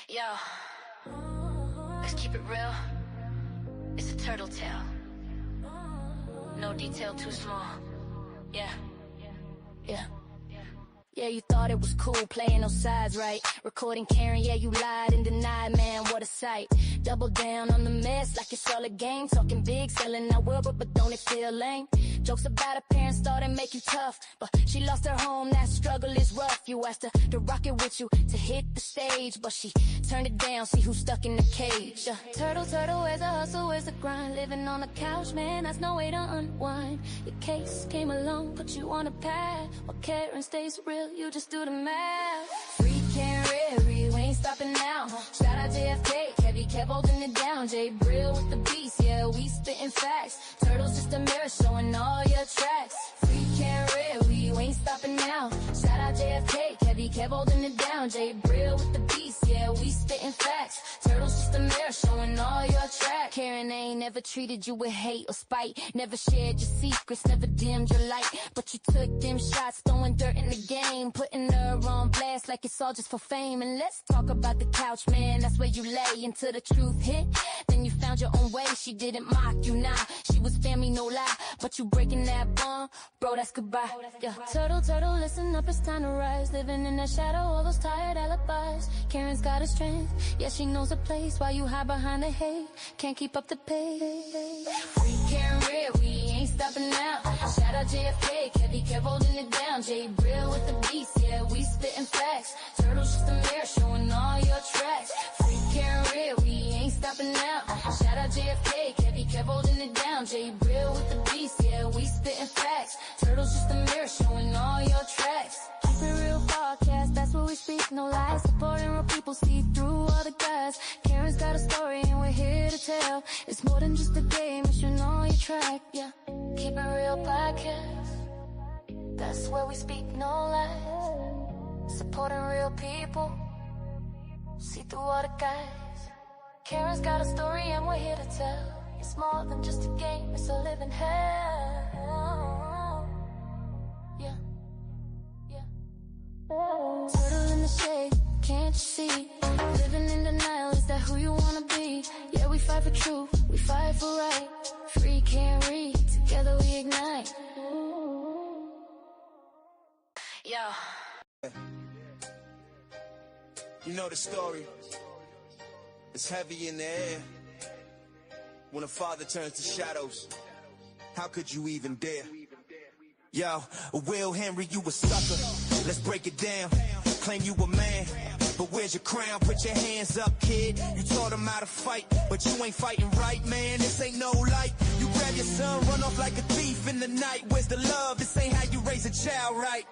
Yo, let's keep it real. It's a turtle tail. No detail too small. Yeah, yeah. Yeah, you thought it was cool, playing no sides, right? Recording Karen, yeah, you lied and denied, man, what a sight. Double down on the mess like it's all a game. Talking big, selling out world, but don't it feel lame? Jokes about her parents thought it'd make you tough, but she lost her home, that struggle is rough. You asked her to rock it with you, to hit the stage, but she turned it down, see who's stuck in the cage. Turtle, turtle, where's the hustle, where's the grind? Living on the couch, man, that's no way to unwind. Your case came along, put you on a path. While Karen stays real, you just do the math. Freak and Riri, we ain't stopping now. Shout out JFK, Kevy kept holding it down. Jay Brill with the beast, yeah, we spitting facts. Turtle's just a mirror showing all your tracks. Freak and Riri, we ain't stopping now. Shout out JFK, Kevy kept holding it down. Jay Brill with the beast, yeah, we spitting facts. Turtle's just a mirror showing all your tracks. Karen ain't never treated you with hate or spite. Never shared your secrets, never dimmed your light. But you took them shots, throwing dirt in the game, putting her on blast like it's all just for fame. And let's talk about the couch, man, that's where you lay until the truth hit. Then you found your own way, she didn't mock you, nah. She was family, no lie, but you breaking that bond, bro, that's goodbye. Yeah. Turtle, turtle, listen up, it's time to rise. Living in that shadow, all those tired alibis. Karen's got her strength, yeah, she knows her place. While you hide behind the hate, can't keep up the pace. Freak and real, we ain't stopping now. Shout out JFK, Kevy kept holding it down. Jay Brill with the beast, yeah, we spitting facts. Turtle's just a mirror showing all your tracks. Freak and real, we ain't stopping now. Shout out JFK, Kevy kept holding it down. Jay Brill with the beast, yeah, we spitting facts. Turtle's just a mirror showing all your tracks. Keep it real podcast, that's what we speak, no lies. Supporting real people, see through all the guys. Karen's got a story and we're here to tell. It's more than just a game, it's you know your track, yeah. Keep it real podcast, that's where we speak, no lies. Supporting real people, see through all the guys. Karen's got a story and we're here to tell. It's more than just a game, it's a living hell. Yeah, yeah. Turtle in the shade, can't you see? Living in denial, is that who you wanna be? Yeah, we fight for truth, we fight for right. Free can't read, together we ignite. Yo. You know the story. It's heavy in the air. When a father turns to shadows, how could you even dare? Yo, Will Henry, you a sucker. Let's break it down. Claim you a man, but where's your crown? Put your hands up, kid. You taught him how to fight, but you ain't fighting right, man. This ain't no light. You grab your son, run off like a thief in the night. Where's the love? This ain't how you raise a child, right?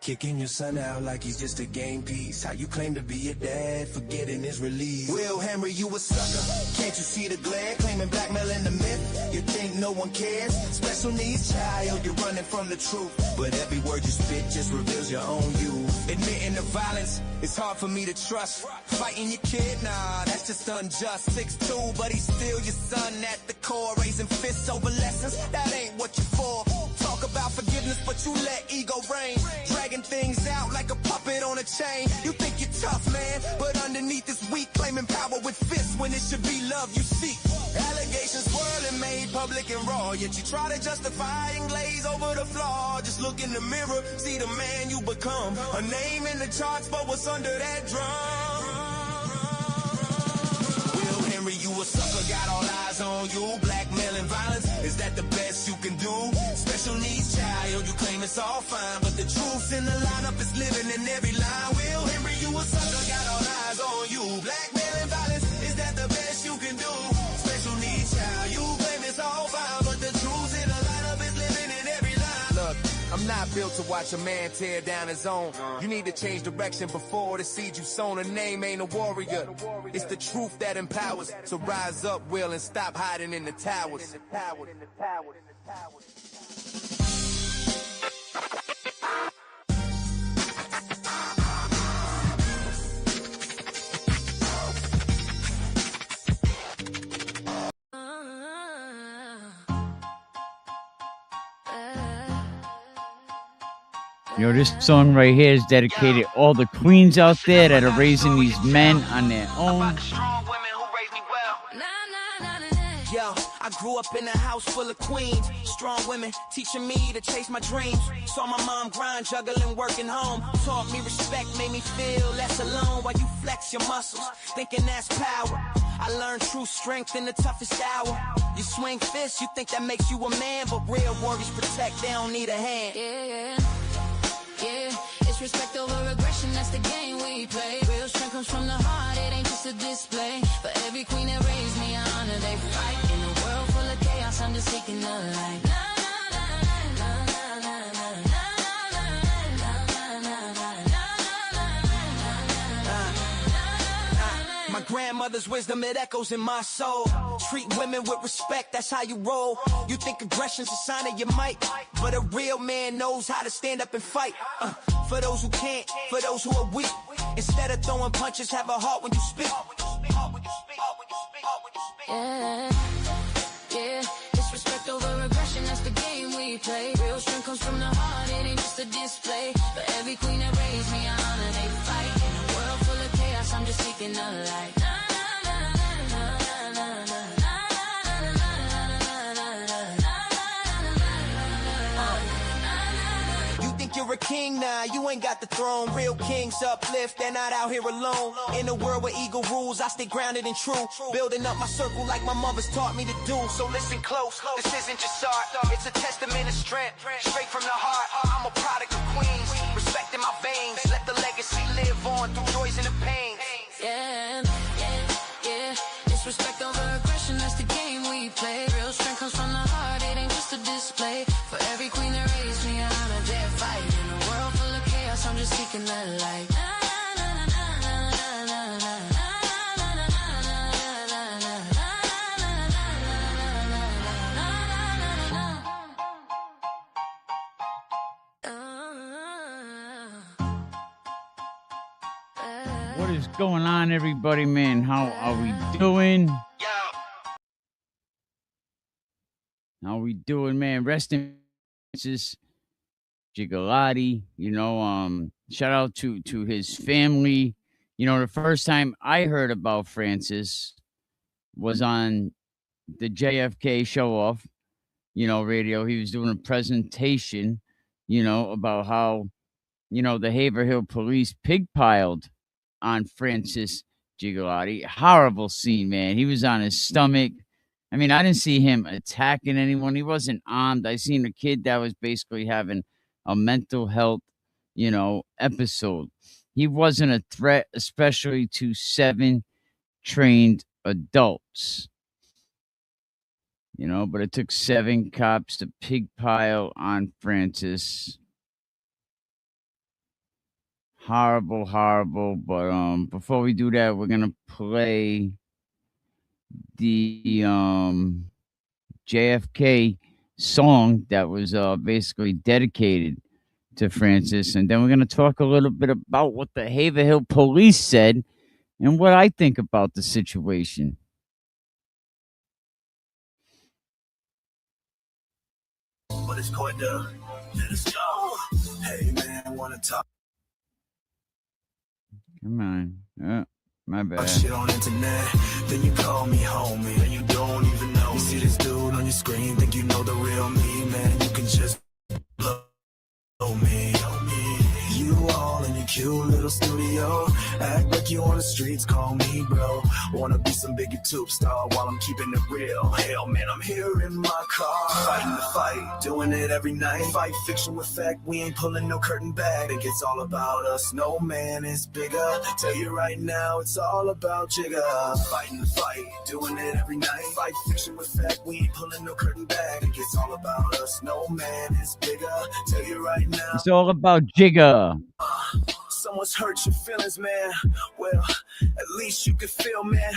Kicking your son out like he's just a game piece. How you claim to be a dad, forgetting his release. Will Henry, you a sucker. Can't you see the glare? Claiming blackmailing the myth. You think no one cares? Special needs child, you're running from the truth. But every word you spit just reveals your own you. Admitting the violence, it's hard for me to trust. Fighting your kid, nah, that's just unjust. 6'2", but he's still your son at the core. Raising fists over lessons, that ain't what you're for. Talk about forgiveness, but you let ego reign. Dragging things out like a puppet on a chain. You think you're tough, man, but underneath is weak. Claiming power with fists when it should be love you seek. Allegations swirling, made public and raw. Yet you try to justify and glaze over the flaw. Just look in the mirror, see the man you become. A name in the charts, but what's under that drum? Will Henry, you a sucker, got all eyes on you. Blackmailing violence, is that the best you can do? Special needs child, you claim it's all fine, but the truth's in the lineup, is living in every line. Will Henry, you a sucker, got all eyes on you. Blackmailing violence, is that the best you can do? Special needs child, you claim it's all fine, but the truth's in the lineup, is living in every line. Look, I'm not built to watch a man tear down his own. You need to change direction before the seed you sown. A name ain't a warrior, it's the truth that empowers. So rise up, Will, and stop hiding in the towers. This song right here is dedicated to all the queens out there that are raising these men on their own. Yo, I grew up in a house full of queens, strong women teaching me to chase my dreams. Saw my mom grind, juggling, working home. Taught me respect, made me feel less alone while you flex your muscles, thinking that's power. I learned true strength in the toughest hour. You swing fists, you think that makes you a man, but real warriors protect, they don't need a hand. Yeah, it's respect over aggression, that's the game we play. Real strength comes from the heart, it ain't just a display. For every queen that raised me, I honor they fight. In a world full of chaos, I'm just seeking the light. My grandmother's wisdom, it echoes in my soul. Treat women with respect, that's how you roll. You think aggression's a sign of your might, but a real man knows how to stand up and fight. For those who can't, for those who are weak, instead of throwing punches, have a heart when you speak. Yeah, it's respect over aggression, that's the game we play. Real strength comes from the heart, it ain't just a display. For every queen that raised me, I honor they fight. In a world full of chaos, I'm just seeking the light. You're a king now, you ain't got the throne. Real kings uplift, they're not out here alone. In a world where ego rules, I stay grounded and true. Building up my circle like my mother's taught me to do. So listen close, this isn't just art, it's a testament of strength, straight from the heart. I'm a product of queens, respect in my veins. Let the legacy live on through joys and the pains. Yeah, it's respect over aggression, that's the game we play. Real strength comes from the heart, it ain't just a display. For every queen that raised me, I honor their fight. In a world full of chaos, I'm just seeking the light. What is going on, everybody, man? How are we doing? How we doing, man? Rest in peace, Gigliotti. Shout out to his family. The first time I heard about Francis was on the JFK show off, radio. He was doing a presentation, about how, the Haverhill police pigpiled on Francis Gigliotti. Horrible scene, man. He was on his stomach. I mean, I didn't see him attacking anyone. He wasn't armed. I seen a kid that was basically having a mental health, episode. He wasn't a threat, especially to 7 trained adults. But it took 7 cops to pigpile on Francis. Horrible. But before we do that, we're gonna play the JFK song that was basically dedicated to Francis, and then we're gonna talk a little bit about what the Haverhill police said and what I think about the situation. But it's going to let us go. Hey man, wanna talk? Come on. My bad. Shit on internet, then you call me homie, and you don't even know. You see this dude on your screen, think you know the real me, man. You can just blow me. You all in your cute little studio, act like you on the streets, call me bro. Wanna be some big YouTube star while I'm keeping it real. Hell man, I'm here in my car, fighting the fight, doing it every night. Fight fiction with fact, we ain't pulling no curtain back. Think it's all about us, no man is bigger. Tell you right now, it's all about Jigga. Fighting the fight, doing it every night. Fight fiction with fact, we ain't pulling no curtain back. Think it's all about us, no man is bigger. Tell you right now, it's all about Jigga. Someone's hurt your feelings, man. Well, at least you can feel, man.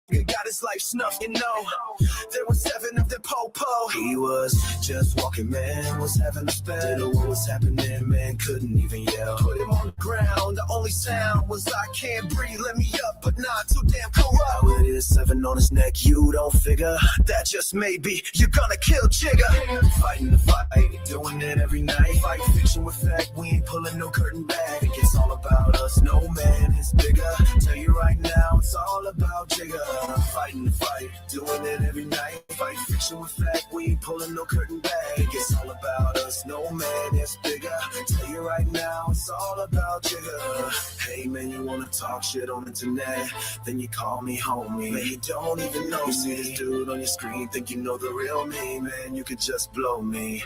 He got his life snuffed, There were 7 of the po-po. He was just walking, man, was having a spell. Didn't know what was happening, man, couldn't even yell. Put him on the ground, the only sound was I can't breathe, let me up, but not too damn corrupt. With his 7 on his neck, you don't figure that just maybe you're gonna kill Jigga. Fighting the fight, doing it every night. Fight fiction with fact, we ain't pulling no curtain back. It's all about us, no man is bigger. Tell you right now, it's all about Jigga. Fighting the fight, doing it every night. Fight fiction with fact, we ain't pulling no curtain back. It's all about us, no man is bigger. Tell you right now, it's all about Jigga. Hey man, you wanna talk shit on the internet, then you call me homie. Man, you don't even know me. See this dude on your screen, think you know the real me. Man, you could just blow me.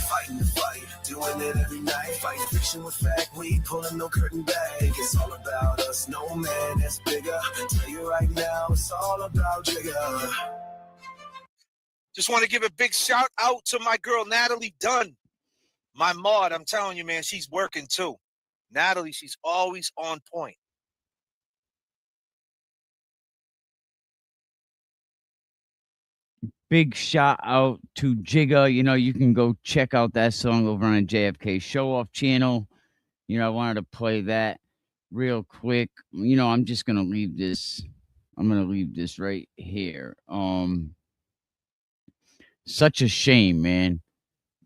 Fighting the fight, doing it every night. Fight fiction with fact, we ain't pulling no curtain back. It's all about us, no man is bigger. Tell you right now, it's all about Jigga. Just want to give a big shout out to my girl, Natalie Dunn. My mod, I'm telling you, man, she's working too. Natalie, she's always on point. Big shout out to Jigga. You know, you can go check out that song over on JFK Show Off channel. You know, I wanted to play that real quick. You know, I'm just gonna leave this. I'm gonna leave this right here. Such a shame, man.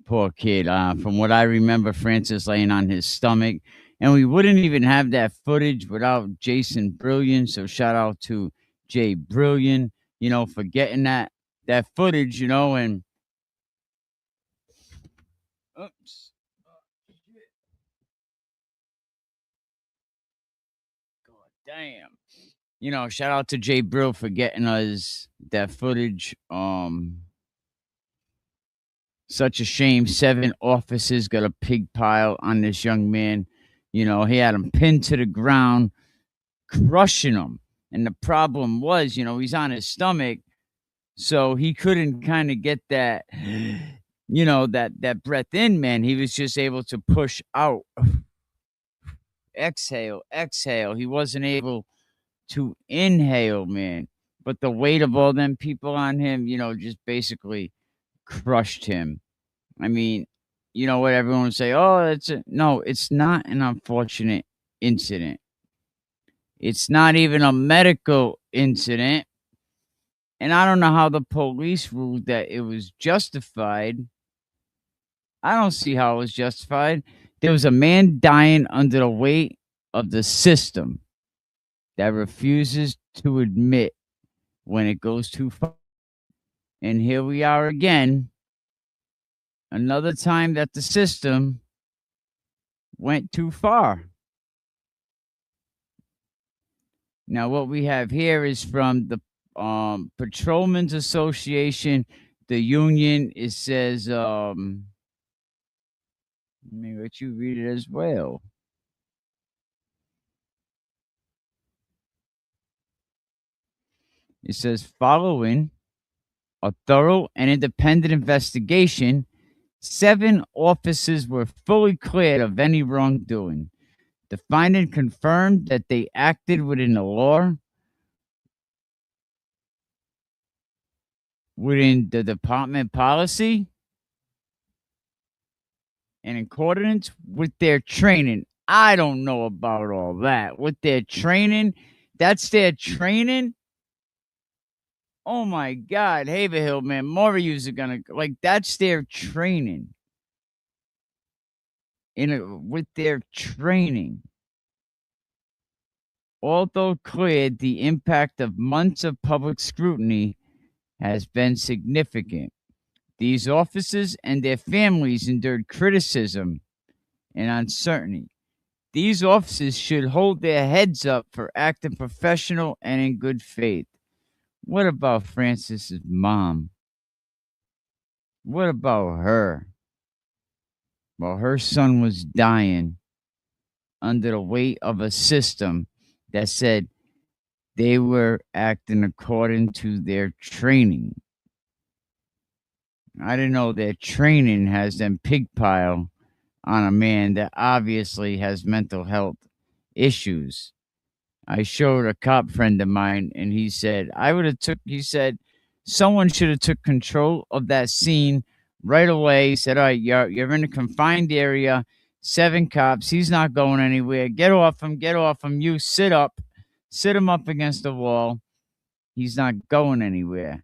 Poor kid. From what I remember, Francis laying on his stomach, and we wouldn't even have that footage without Jason Brilliant. So shout out to Jay Brilliant, you know, for getting that footage, you know, and oops. God damn. You know, shout out to Jay Brill for getting us that footage. Such a shame. 7 officers got a pig pile on this young man. You know, he had him pinned to the ground, crushing him. And the problem was, you know, he's on his stomach, so he couldn't kind of get that, you know, that breath in, man. He was just able to push out. Exhale, exhale. He wasn't able to inhale, man. But the weight of all them people on him, you know, just basically crushed him. I mean, you know what everyone would say, oh, no, it's not an unfortunate incident. It's not even a medical incident. And I don't know how the police ruled that it was justified. I don't see how it was justified. There was a man dying under the weight of the system that refuses to admit when it goes too far. And here we are again. Another time that the system went too far. Now, what we have here is from the Patrolmen's Association, the union. It says, let me let you read it as well. It says, following a thorough and independent investigation, 7 officers were fully cleared of any wrongdoing. The finding confirmed that they acted within the law, within the department policy, and in accordance with their training. I don't know about all that. With their training, that's their training. Oh my God, Haverhill, man, more of yous are gonna like. That's their training. With their training. Although cleared, the impact of months of public scrutiny has been significant. These officers and their families endured criticism and uncertainty. These officers should hold their heads up for acting professional and in good faith. What about Francis's mom? What about her? Well, her son was dying under the weight of a system that said they were acting according to their training. I didn't know their training has them pig pile on a man that obviously has mental health issues. I showed a cop friend of mine, and he said, he said, someone should have took control of that scene right away. He said, all right, you're in a confined area, 7 cops. He's not going anywhere. Get off him. You sit him up against the wall. He's not going anywhere.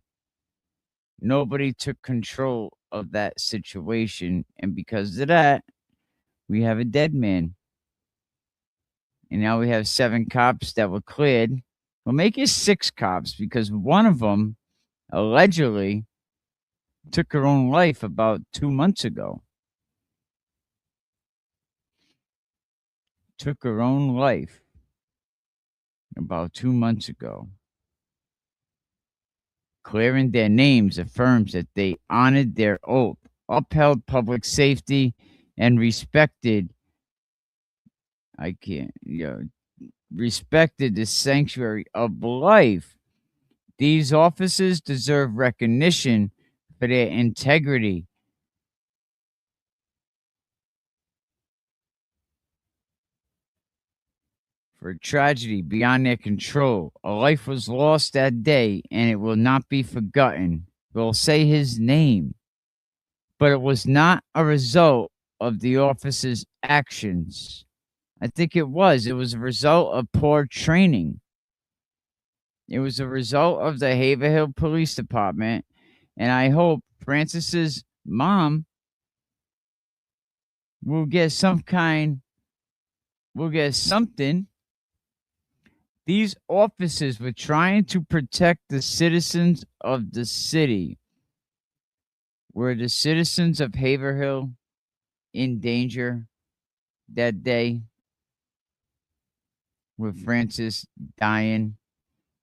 Nobody took control of that situation, and because of that, we have a dead man. And now we have 7 cops that were cleared. We'll make it 6 cops because one of them allegedly took her own life about 2 months ago. Took her own life about 2 months ago. Clearing their names affirms that they honored their oath, upheld public safety, and respected respected the sanctuary of life. These officers deserve recognition for their integrity. For a tragedy beyond their control, a life was lost that day, and it will not be forgotten. We'll say his name, but it was not a result of the officer's actions. I think it was. It was a result of poor training. It was a result of the Haverhill Police Department, and I hope Francis's mom will get something. These officers were trying to protect the citizens of the city. Were the citizens of Haverhill in danger that day with Francis dying?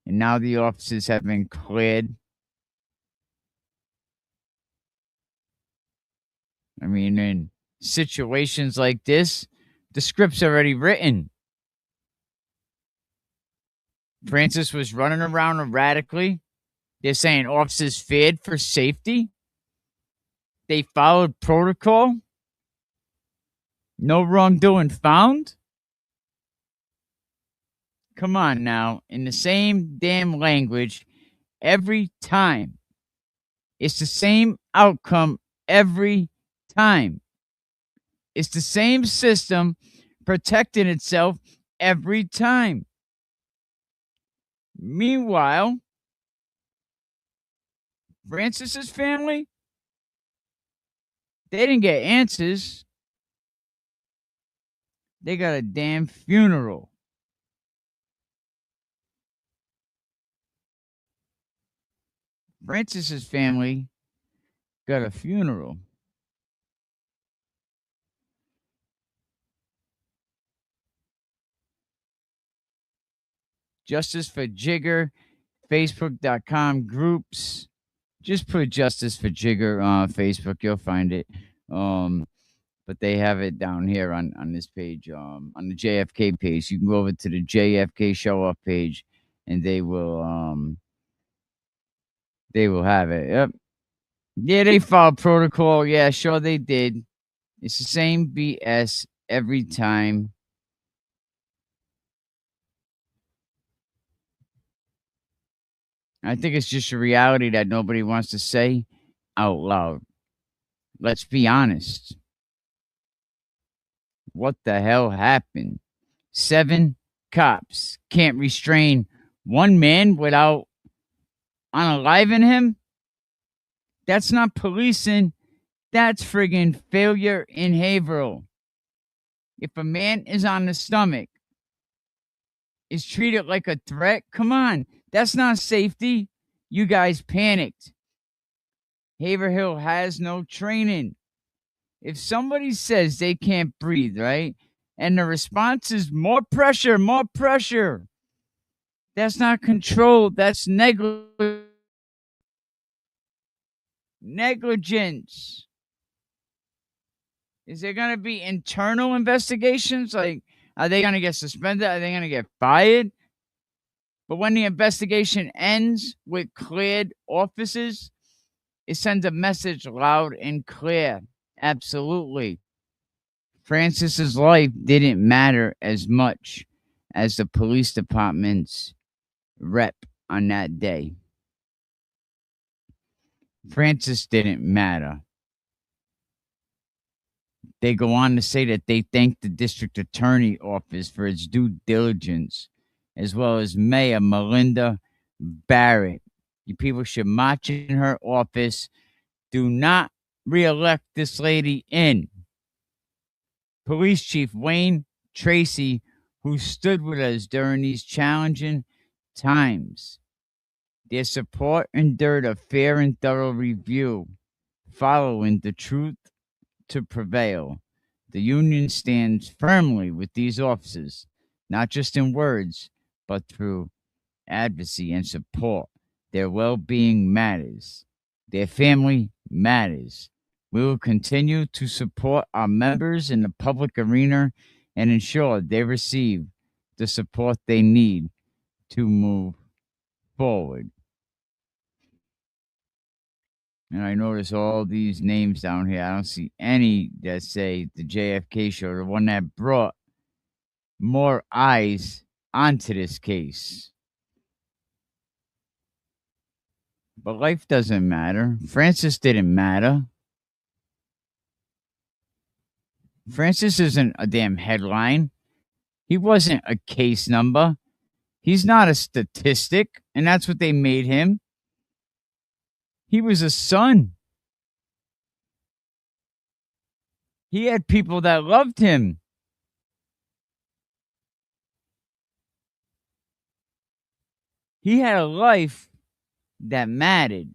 And now the officers have been cleared. I mean, in situations like this, the script's already written. Francis was running around erratically. They're saying officers feared for safety. They followed protocol. No wrongdoing found. Come on now. In the same damn language every time. It's the same outcome every time. It's the same system protecting itself every time. Meanwhile, Francis's family, they didn't get answers. They got a damn funeral. Francis's family got a funeral. Justice for Jigger, Facebook.com groups. Just put Justice for Jigger on Facebook. You'll find it. But they have it down here on this page, on the JFK page. You can go over to the JFK Show Up page, and they will have it. Yep. Yeah, they followed protocol. Yeah, sure they did. It's the same BS every time. I think it's just a reality that nobody wants to say out loud. Let's be honest. What the hell happened? 7 cops can't restrain one man without unaliving him? That's not policing. That's friggin' failure in Haverhill. If a man is on the stomach, is treated like a threat, come on. That's not safety. You guys panicked. Haverhill has no training. If somebody says they can't breathe, right? And the response is more pressure, more pressure. That's not control. That's negligence. Is there going to be internal investigations? Like, are they going to get suspended? Are they going to get fired? But when the investigation ends with cleared officers, it sends a message loud and clear. Absolutely. Francis's life didn't matter as much as the police department's rep on that day. Francis didn't matter. They go on to say that they thank the district attorney office for its due diligence, as well as Mayor Melinda Barrett. You people should march in her office. Do not reelect this lady in. Police Chief Wayne Tracy, who stood with us during these challenging times. Their support endured a fair and thorough review, following the truth to prevail. The union stands firmly with these officers, not just in words, but through advocacy and support. Their well-being matters. Their family matters. We will continue to support our members in the public arena and ensure they receive the support they need to move forward. And I notice all these names down here. I don't see any that say the JFK show, the one that brought more eyes onto this case. But life doesn't matter. Francis didn't matter. Francis isn't a damn headline. He wasn't a case number. He's not a statistic, and that's what they made him. He was a son. He had people that loved him. He had a life that mattered.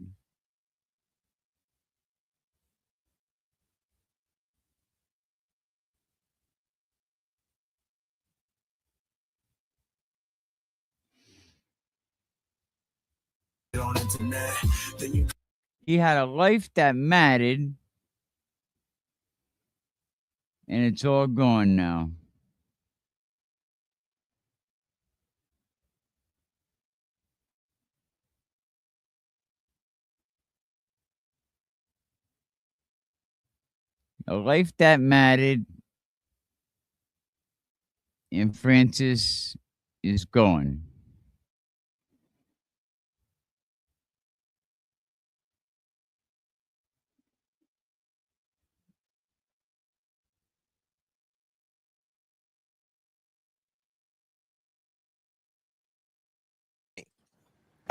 On internet, then you He had a life that mattered, and it's all gone now. A life that mattered, and Francis is gone.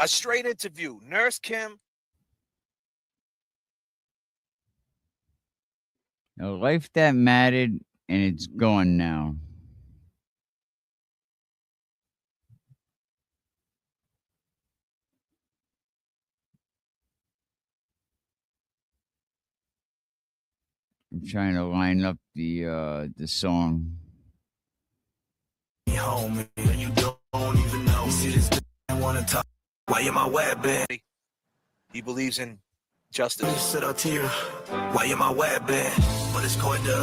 A straight interview. Nurse Kim. A life that mattered, and it's gone now. I'm trying to line up the song. homie, and you don't even know. You see this I wanna talk. Why you my web band? He believes in You justice. sit out here. Why you my web band? But it's going to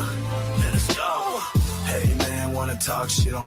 let us go. Hey man, wanna talk shit on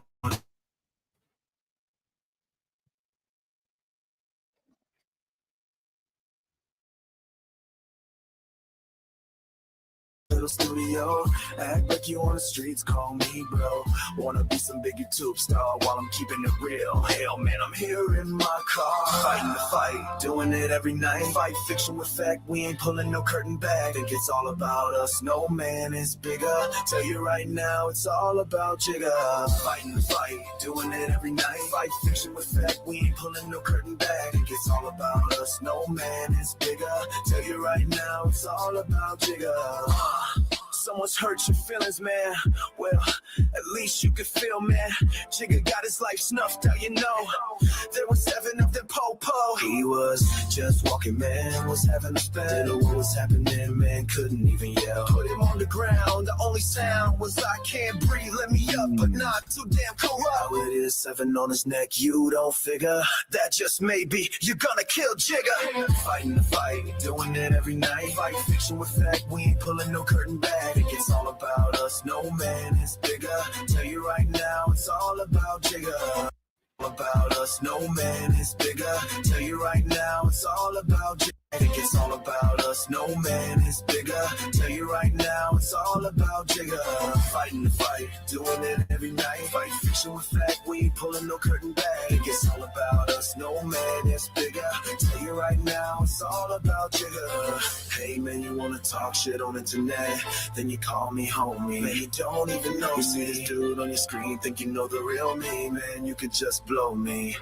little studio. Act like you on the streets, call me bro. Wanna be some big YouTube star while I'm keeping it real. Hell man, I'm here in my car, fighting the fight, doing it every night. Fight fiction with fact, we ain't pulling no curtain back. Think it's all about us, no man is bigger. Tell you right now, it's all about Jigga. Fighting the fight, doing it every night. Fight fiction with fact, we ain't pulling no curtain back. Think it's all about us, no man is bigger. Tell you right now, it's all about Jigga. Someone's hurt your feelings, man. Well, at least you could feel, man. Jigga got his life snuffed out, you know. There were 7 of them po-po. He was just walking, man. Was having a spell. Didn't know what was happening, man. Couldn't even yell. Put him on the ground. The only sound was I can't breathe. Let me up, but not too damn corrupt. Now it is 7 on his neck. You don't figure that just maybe you're gonna kill Jigga. Fighting the fight, doing it every night. Fight fiction with fact. We ain't pulling no curtain back. It's all about us, no man is bigger. Tell you right now, it's all about Jigga. All about us, no man is bigger. Tell you right now, it's all about Jigga. It's all about us, no man is bigger. Tell you right now, it's all about Jigga. Fighting the fight, doing it every night. Fight fiction with fact, we ain't pulling no curtain back. It's all about us, no man is bigger. Tell you right now, it's all about Jigga. Hey man, you wanna talk shit on internet? Then you call me homie. Man, you don't even know. You see this dude on your screen, think you know the real me. Man, you could just blow me.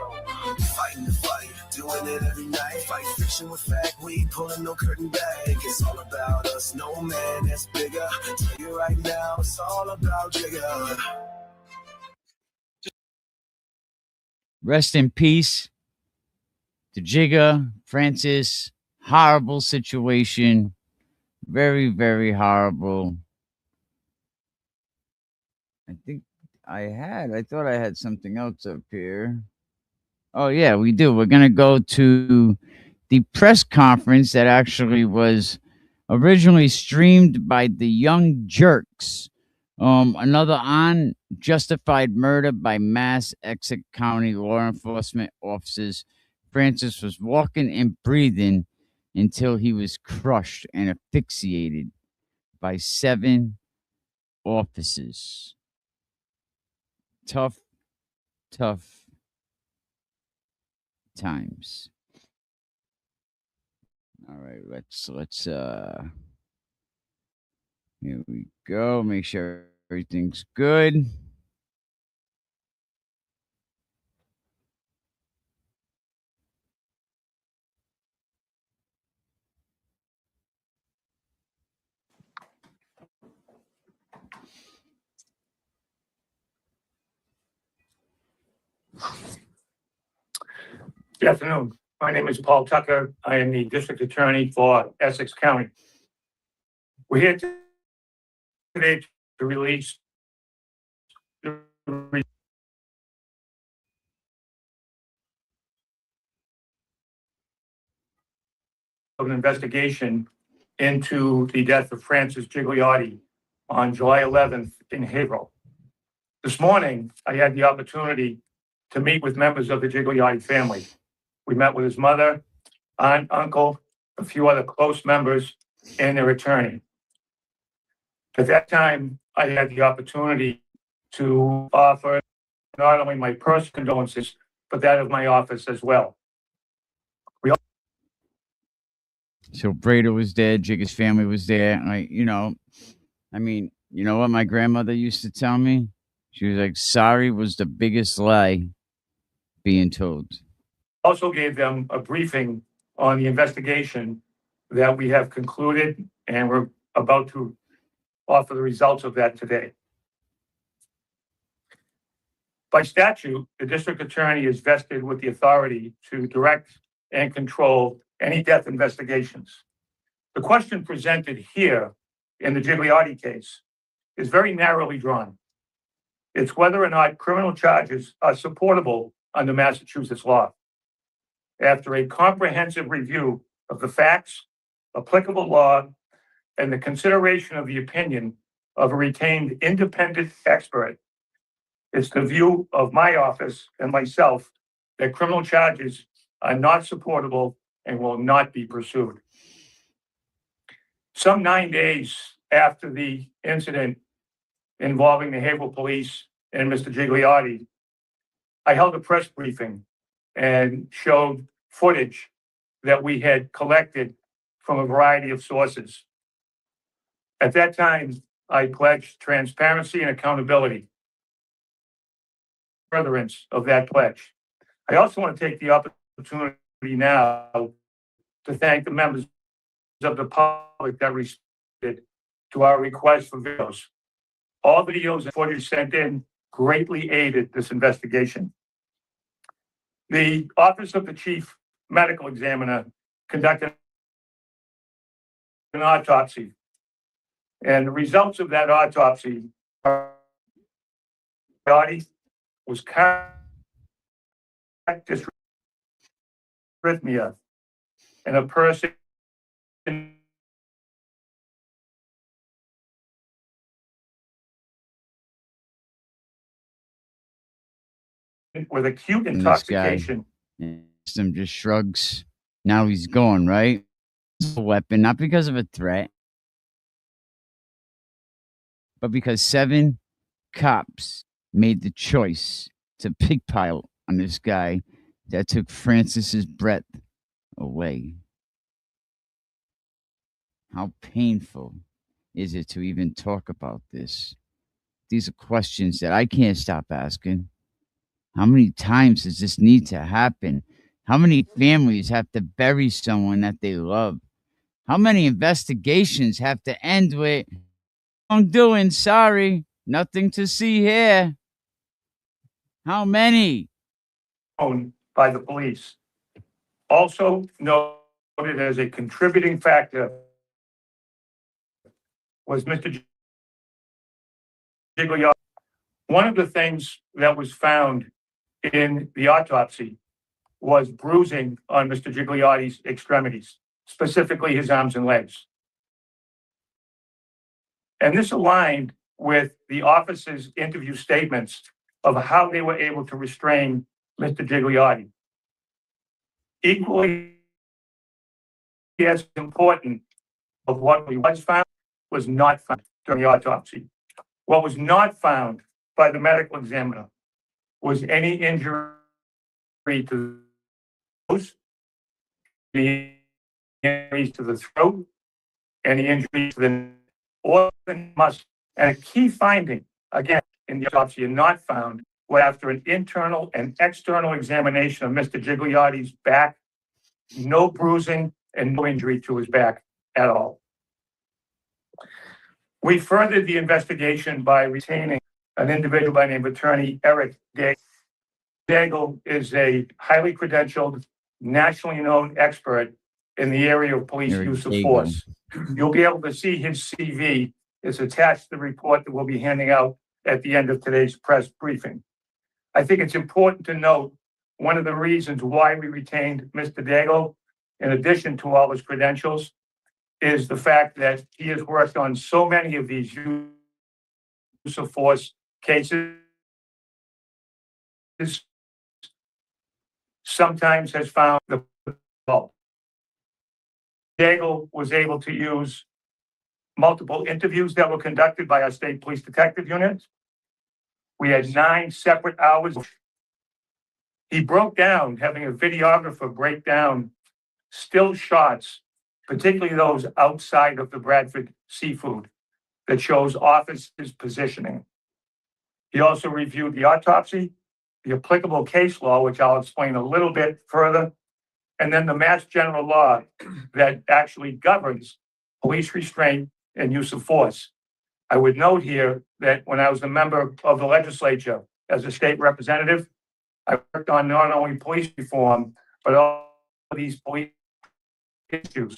Fighting the fight, doing it every night. Fight fiction with fact, we ain't pulling no curtain back. It's all about us, no man that's bigger. Tell you right now, it's all about Jigga. Rest in peace to Jigga, Francis. Horrible situation. Very, very horrible. I thought I had something else up here. Oh, yeah, we do. We're going to go to the press conference that actually was originally streamed by the Young Jerks. Another unjustified murder by mass Essex County law enforcement officers. Francis was walking and breathing until he was crushed and asphyxiated by 7 officers. Tough times. All right, let's here we go. Make sure everything's good. Good afternoon. My name is Paul Tucker. I am the District Attorney for Essex County. We're here today to release the of an investigation into the death of Francis Gigliotti on July 11th in Haverhill. This morning, I had the opportunity to meet with members of the Gigliotti family. We met with his mother, aunt, uncle, a few other close members, and their attorney. At that time, I had the opportunity to offer not only my personal condolences, but that of my office as well. So Breda was there, Jigga's family was there. I mean, you know what my grandmother used to tell me? She was like, sorry was the biggest lie being told. Also gave them a briefing on the investigation that we have concluded, and we're about to offer the results of that today. By statute, the district attorney is vested with the authority to direct and control any death investigations. The question presented here in the Gigliotti case is very narrowly drawn. It's whether or not criminal charges are supportable under Massachusetts law. After a comprehensive review of the facts, applicable law, and the consideration of the opinion of a retained independent expert, it's the view of my office and myself that criminal charges are not supportable and will not be pursued. Some 9 days after the incident involving the Haverhill police and Mr. Gigliotti, I held a press briefing and showed footage that we had collected from a variety of sources. At that time, I pledged transparency and accountability. Furtherance of that pledge. I also want to take the opportunity now to thank the members of the public that responded to our request for videos. All videos and footage sent in greatly aided this investigation. The Office of the Chief Medical Examiner conducted an autopsy, and the results of that autopsy was cardiac dysrhythmia in a person with acute intoxication. System just shrugs. Now he's gone, right? It's a weapon, not because of a threat, but because 7 cops made the choice to pigpile on this guy that took Francis's breath away. How painful is it to even talk about this? These are questions that I can't stop asking. How many times does this need to happen? How many families have to bury someone that they love? How many investigations have to end with wrongdoing? Sorry, nothing to see here. How many? Owned by the police. Also noted as a contributing factor was Mr. Gigliotti. One of the things that was found in the autopsy was bruising on Mr. Gigliotti's extremities, specifically his arms and legs. And this aligned with the officer's interview statements of how they were able to restrain Mr. Gigliotti. Equally as important of what was found was not found during the autopsy. What was not found by the medical examiner was any injury to the nose, the injuries to the throat, any injuries to the or the muscle. And a key finding, again, in the autopsy and not found, was after an internal and external examination of Mr. Gigliotti's back, no bruising and no injury to his back at all. We furthered the investigation by retaining an individual by the name of attorney Eric Daigle. Daigle is a highly credentialed, nationally known expert in the area of police Eric use of Daigle. force. You'll be able to see his CV. It's attached to the report that we'll be handing out at the end of today's press briefing. I think it's important to note one of the reasons why we retained Mr. Daigle, in addition to all his credentials, is the fact that he has worked on so many of these use of force cases, sometimes has found the fault. Daigle was able to use multiple interviews that were conducted by our state police detective unit. We had 9 separate hours. He broke down, having a videographer break down still shots, particularly those outside of the Bradford seafood, that shows officers' positioning. He also reviewed the autopsy, the applicable case law, which I'll explain a little bit further, and then the Mass General Law that actually governs police restraint and use of force. I would note here that when I was a member of the legislature as a state representative, I worked on not only police reform, but all of these police issues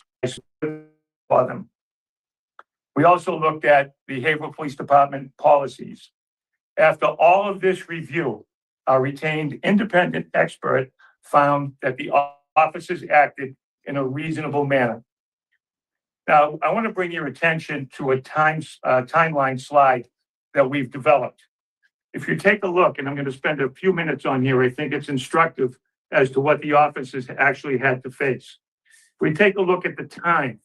for them. We also looked at the Haverhill Police Department policies. After all of this review, our retained independent expert found that the officers acted in a reasonable manner. Now, I want to bring your attention to a timeline slide that we've developed. If you take a look, and I'm going to spend a few minutes on here, I think it's instructive as to what the officers actually had to face. If we take a look at the time,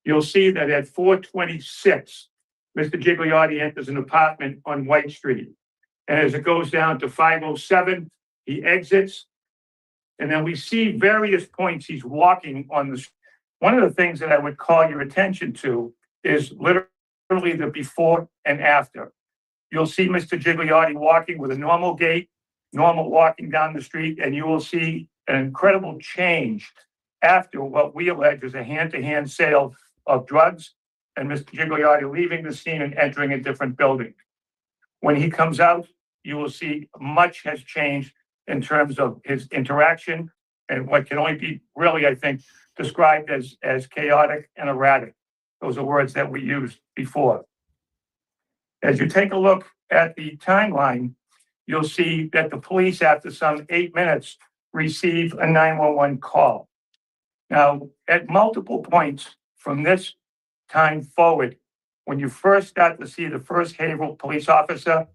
you'll see that at 4:26, Mr. Gigliotti enters an apartment on White Street. And as it goes down to 5:07, he exits. And then we see various points he's walking on the street. One of the things that I would call your attention to is literally the before and after. You'll see Mr. Gigliotti walking with a normal gait, normal walking down the street, and you will see an incredible change after what we allege is a hand-to-hand sale of drugs and Mr. Gigliotti leaving the scene and entering a different building. When he comes out, you will see much has changed in terms of his interaction and what can only be really, I think, described as chaotic and erratic. Those are words that we used before. As you take a look at the timeline, you'll see that the police, after some 8 minutes, receive a 911 call. Now, at multiple points from this time forward, when you first start to see the first Haverhill police officer,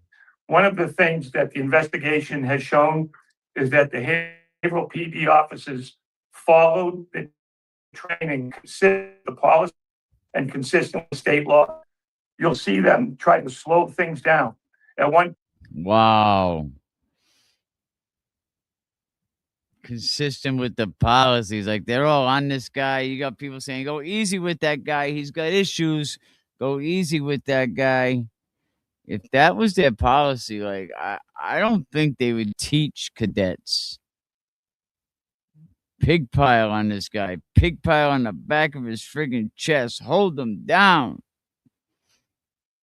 one of the things that the investigation has shown is that the Haverhill PD officers followed the training, consistent with the policy and consistent with state law. You'll see them try to slow things down. At one, Wow. Consistent with the policies. Like, they're all on this guy. You got people saying, go easy with that guy. He's got issues. Go easy with that guy. If that was their policy, like, I don't think they would teach cadets Pig pile on this guy. Pig pile on the back of his friggin' chest. Hold him down.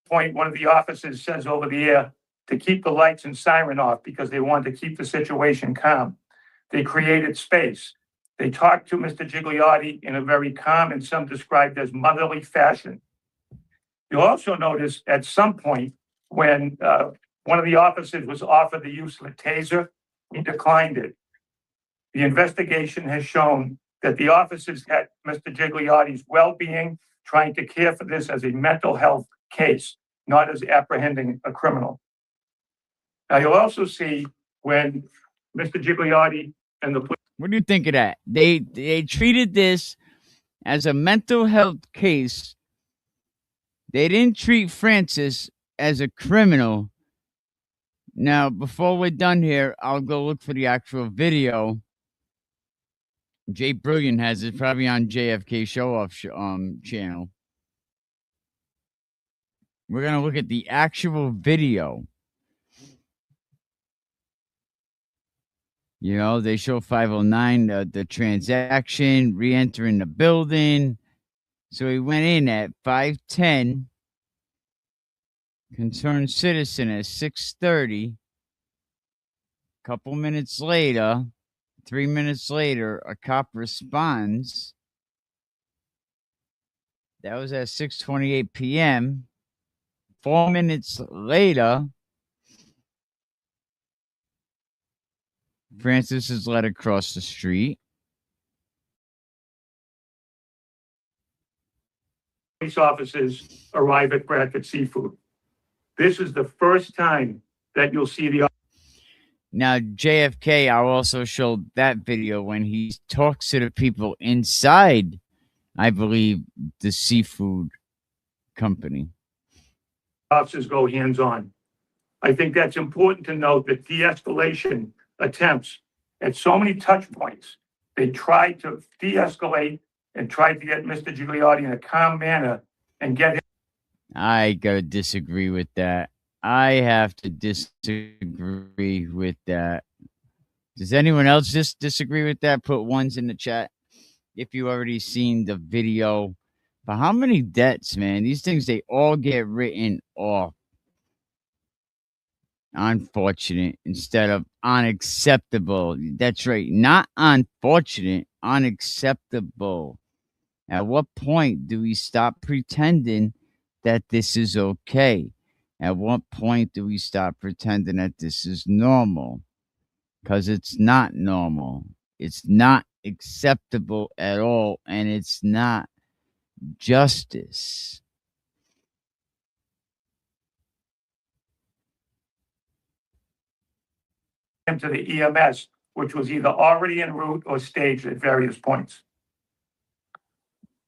Point, one of the officers says over the air to keep the lights and siren off because they wanted to keep the situation calm. They created space. They talked to Mr. Gigliotti in a very calm and some described as motherly fashion. You'll also notice at some point when one of the officers was offered the use of a taser, he declined it. The investigation has shown that the officers had Mr. Gigliotti's well-being, trying to care for this as a mental health case, not as apprehending a criminal. Now, you'll also see when Mr. Gigliotti and the police. What do you think of that? They treated this as a mental health case. They didn't treat Francis as a criminal. Now, before we're done here, I'll go look for the actual video. Jay Brilliant has it, probably on JFK Show Off channel. We're going to look at the actual video. You know, they show 509, the transaction, re-entering the building. So he went in at 5:10. Concerned citizen at 6:30. Couple minutes later, 3 minutes later, a cop responds. That was at 6:28 p.m. 4 minutes later, Francis is led across the street. Police officers arrive at Bradford Seafood. This is the first time that you'll see the. Now, JFK, I'll also show that video when he talks to the people inside, I believe, the seafood company. Officers go hands-on. I think that's important to note that de-escalation attempts at so many touch points, they tried to de-escalate and tried to get Mr. Gigliotti in a calm manner and get him. I gotta disagree with that. I have to disagree with that. Does anyone else just disagree with that? Put ones in the chat if you already seen the video. But how many debts, man? These things, they all get written off. Unfortunate instead of unacceptable. That's right. Not unfortunate, unacceptable. At what point do we stop pretending that this is okay? At what point do we stop pretending that this is normal? Because it's not normal. It's not acceptable at all, and it's not justice. Him to the EMS, which was either already en route or staged at various points.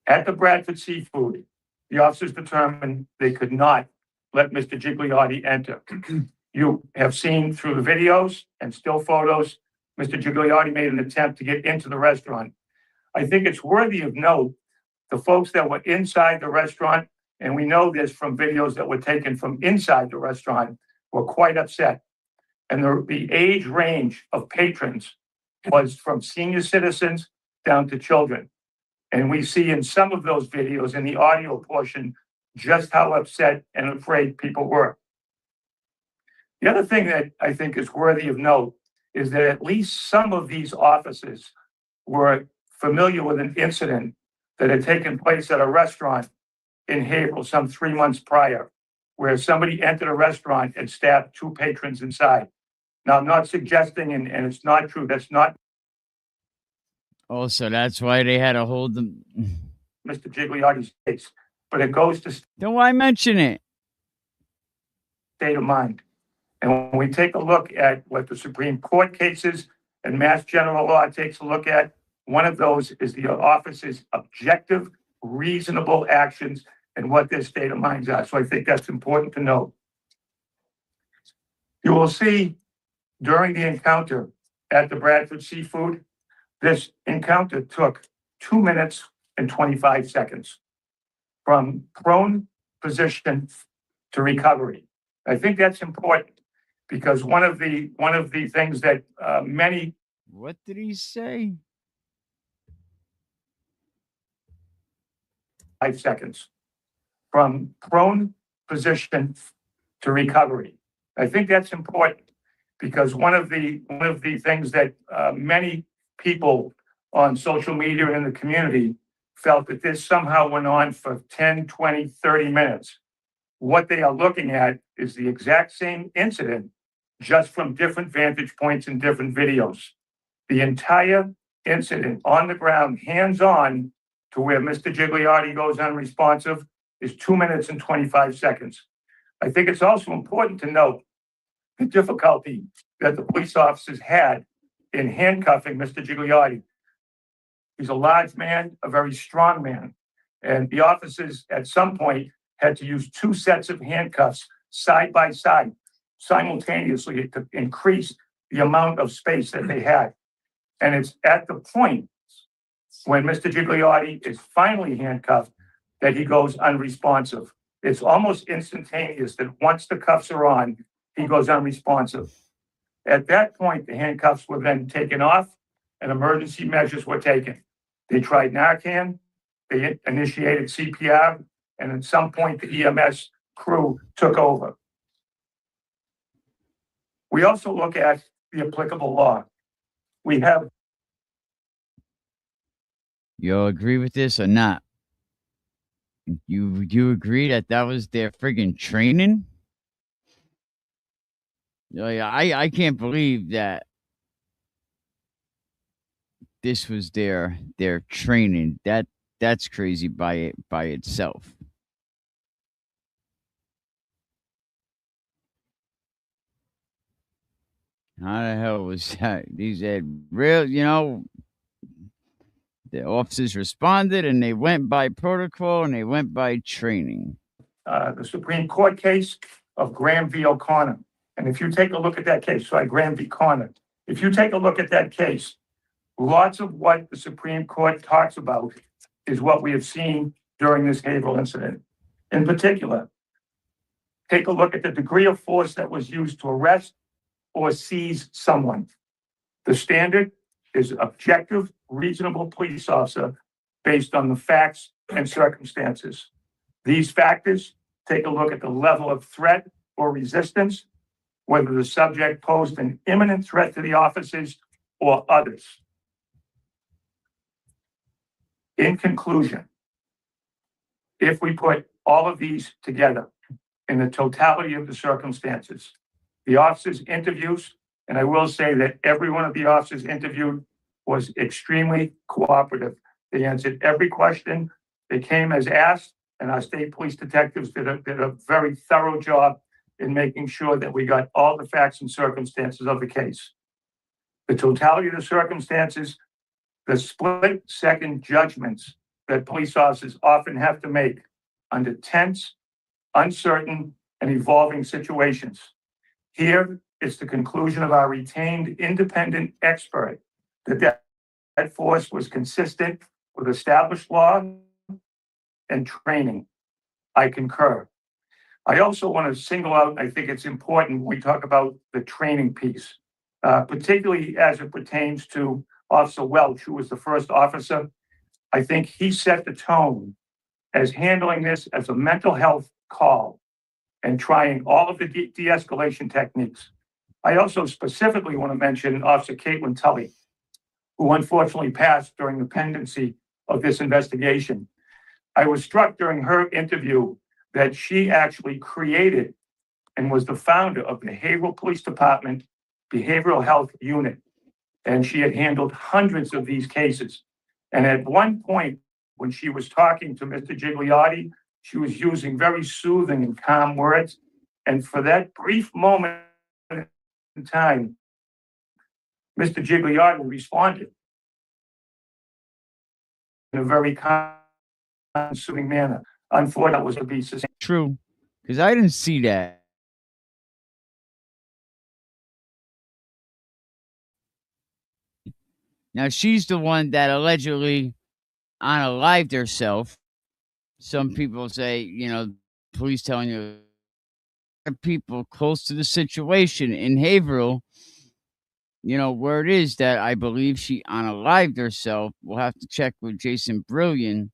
At the Bradford Seafood, the officers determined they could not let Mr. Gigliotti enter. You have seen through the videos and still photos, Mr. Gigliotti made an attempt to get into the restaurant. I think it's worthy of note, the folks that were inside the restaurant, and we know this from videos that were taken from inside the restaurant, were quite upset. And the age range of patrons was from senior citizens down to children. And we see in some of those videos, in the audio portion, just how upset and afraid people were. The other thing that I think is worthy of note is that at least some of these officers were familiar with an incident that had taken place at a restaurant in Haverhill some 3 months prior, where somebody entered a restaurant and stabbed 2 patrons inside. Now, I'm not suggesting, and it's not true, that's not. Oh, so that's why they had to hold them. Mr. Gigliotti's case, but it goes to Don't why mention it. State of mind. And when we take a look at what the Supreme Court cases and Mass General Law takes a look at, one of those is the officer's objective, reasonable actions and what their state of minds are. So I think that's important to note. You will see during the encounter at the Bradford Seafood, this encounter took 2 minutes and 25 seconds from prone position to recovery. I think that's important because one of the things that many. What did he say? seconds from prone position to recovery. I think that's important because one of the things that many people on social media and in the community felt that this somehow went on for 10, 20, 30 minutes. What they are looking at is the exact same incident, just from different vantage points and different videos. The entire incident on the ground, hands-on, to where Mr. Gigliotti goes unresponsive, is 2 minutes and 25 seconds. I think it's also important to note the difficulty that the police officers had in handcuffing Mr. Gigliotti. He's a large man, a very strong man, and the officers at some point had to use 2 sets of handcuffs side by side simultaneously to increase the amount of space that they had. And it's at the point when Mr. Gigliotti is finally handcuffed that he goes unresponsive. It's almost instantaneous that once the cuffs are on, he goes unresponsive. At that point, the handcuffs were then taken off and emergency measures were taken. They tried Narcan, they initiated CPR, and at some point the EMS crew took over. We also look at the applicable law. We have. You agree with this or not? You agree that was their friggin' training? I can't believe that this was their training. That's crazy by itself. How the hell was that? These had real, the officers responded and they went by protocol and they went by training. The Supreme Court case of Graham v. O'Connor. And if you take a look at that case, Graham v. Connor, if you take a look at that case, lots of what the Supreme Court talks about is what we have seen during this Haverhill incident. In particular, take a look at the degree of force that was used to arrest or seize someone. The standard is objective, reasonable police officer based on the facts and circumstances. These factors take a look at the level of threat or resistance, whether the subject posed an imminent threat to the officers or others. In conclusion, if we put all of these together in the totality of the circumstances, the officers' interviews, and I will say that every one of the officers interviewed was extremely cooperative. They answered every question. They came as asked, and our state police detectives did a very thorough job in making sure that we got all the facts and circumstances of the case. The totality of the circumstances, the split-second judgments that police officers often have to make under tense, uncertain, and evolving situations. Here, it's the conclusion of our retained independent expert that force was consistent with established law and training. I concur. I also want to single out, I think it's important when we talk about the training piece, particularly as it pertains to Officer Welch, who was the first officer. I think he set the tone as handling this as a mental health call and trying all of the de-escalation techniques. I also specifically want to mention Officer Caitlin Tully, who unfortunately passed during the pendency of this investigation. I was struck during her interview that she actually created and was the founder of the Haverhill Police Department Behavioral Health Unit. And she had handled hundreds of these cases. And at one point, when she was talking to Mr. Gigliotti, she was using very soothing and calm words. And for that brief moment in time, Mr. Gigliotti responded in a very calm, soothing manner. Unfortunately, it was to be sustained. True, because I didn't see that. Now, she's the one that allegedly unalived herself. Some people say, police telling you people close to the situation in Haverhill, where it is that I believe she unalived herself. We'll have to check with Jason Brilliant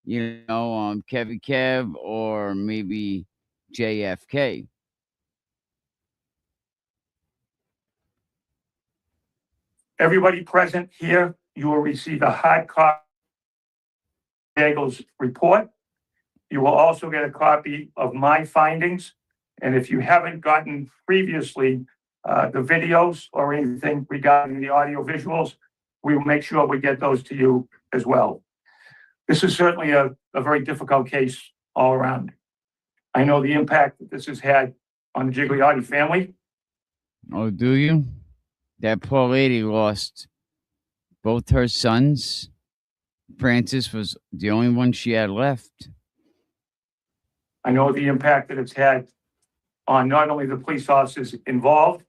Kevy Kev or maybe JFK. Everybody present here, you will receive a hard copy of Daigle's report. You will also get a copy of my findings. And if you haven't gotten previously the videos or anything regarding the audio visuals, we will make sure we get those to you as well. This is certainly a very difficult case all around. I know the impact that this has had on the Gigliotti family. Oh, do you? That poor lady lost both her sons. Francis was the only one she had left. I know the impact that it's had on not only the police officers involved,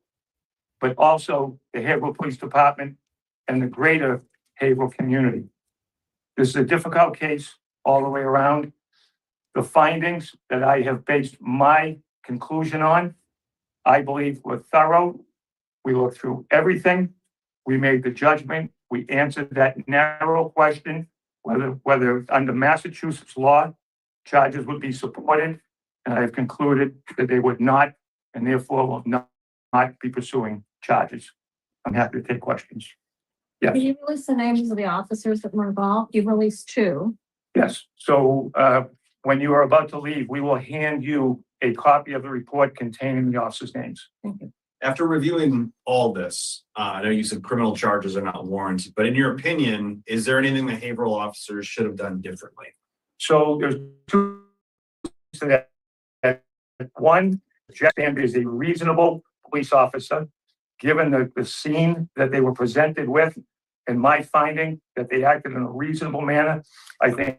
but also the Haverhill Police Department and the greater Haverhill community. This is a difficult case all the way around. The findings that I have based my conclusion on, I believe were thorough. We looked through everything. We made the judgment. We answered that narrow question, whether under Massachusetts law, charges would be supported. And I have concluded that they would not, and therefore will not be pursuing charges. I'm happy to take questions. Yes. Can you release the names of the officers that were involved? You've released 2. Yes. So when you are about to leave, we will hand you a copy of the report containing the officers' names. Thank you. After reviewing all this, I know you said criminal charges are not warranted, but in your opinion, is there anything the Haverhill officers should have done differently? So there's 2 to that. One, Jeff Sanders is a reasonable police officer, given the scene that they were presented with, and my finding that they acted in a reasonable manner. I think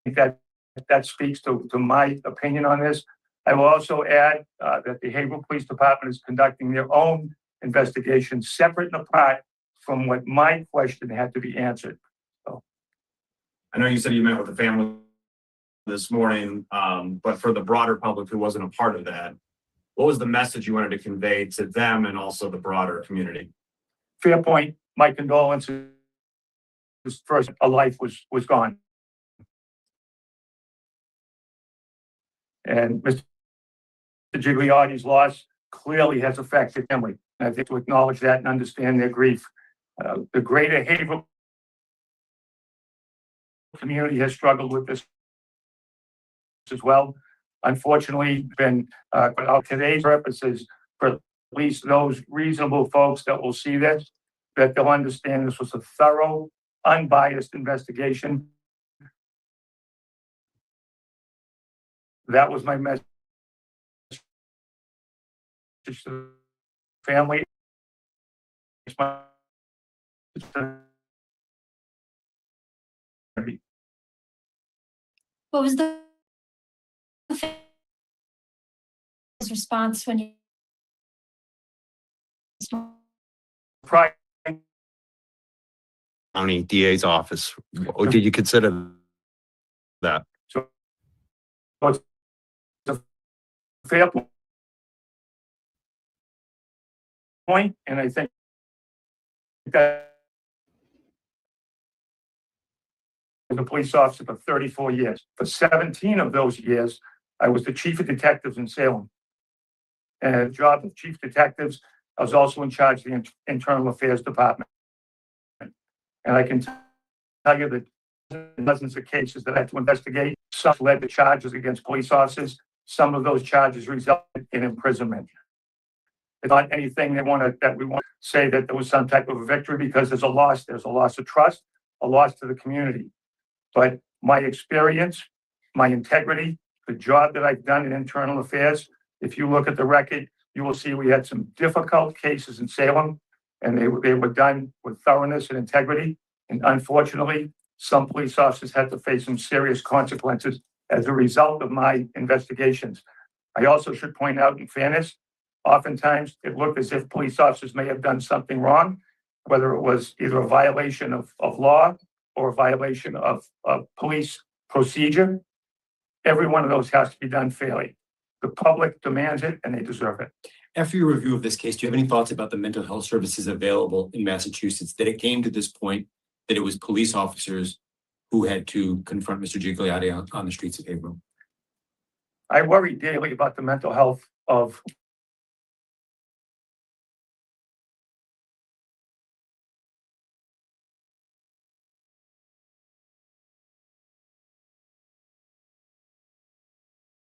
that speaks to my opinion on this. I will also add that the Haverhill Police Department is conducting their own investigation, separate and apart from what my question had to be answered. So, I know you said you met with the family this morning, but for the broader public who wasn't a part of that, what was the message you wanted to convey to them and also the broader community? Fair point. My condolences. First, a life was gone. And Mr. Gigliotti's loss clearly has affected family. And I think to acknowledge that and understand their grief. The greater Haverhill community has struggled with this as well. Unfortunately, for today's purposes, for at least those reasonable folks that will see this, that they'll understand this was a thorough, unbiased investigation. That was my message to the family. What was the response when you County DA's office? Or did you consider that? So it's a fair point, and I think that as a police officer for 34 years. For 17 of those years, I was the chief of detectives in Salem. And the job of chief detectives, I was also in charge of the internal affairs department. And I can tell you that dozens of cases that I had to investigate, some led to charges against police officers. Some of those charges resulted in imprisonment. It's not anything that we want to say that there was some type of a victory, because there's a loss of trust, a loss to the community. But my experience, my integrity, the job that I've done in internal affairs, if you look at the record, you will see we had some difficult cases in Salem, and they were done with thoroughness and integrity. And unfortunately, some police officers had to face some serious consequences as a result of my investigations. I also should point out, in fairness, oftentimes it looked as if police officers may have done something wrong, whether it was either a violation of law or a violation of police procedure. Every one of those has to be done fairly. The public demands it, and they deserve it. After your review of this case, do you have any thoughts about the mental health services available in Massachusetts, that it came to this point, that it was police officers who had to confront Mr. Gigliotti on the streets of Haverhill? I worry daily about the mental health of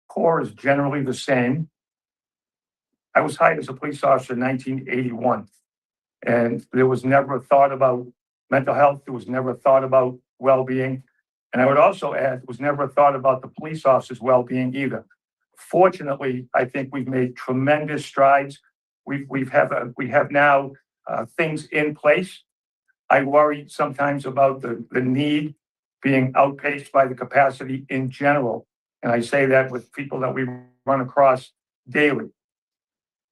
core is generally the same. I was hired as a police officer in 1981, and there was never a thought about mental health. There was never a thought about well-being. And I would also add, there was never a thought about the police officer's well-being either. Fortunately, I think we've made tremendous strides. We have now things in place. I worry sometimes about the need being outpaced by the capacity in general. And I say that with people that we run across daily.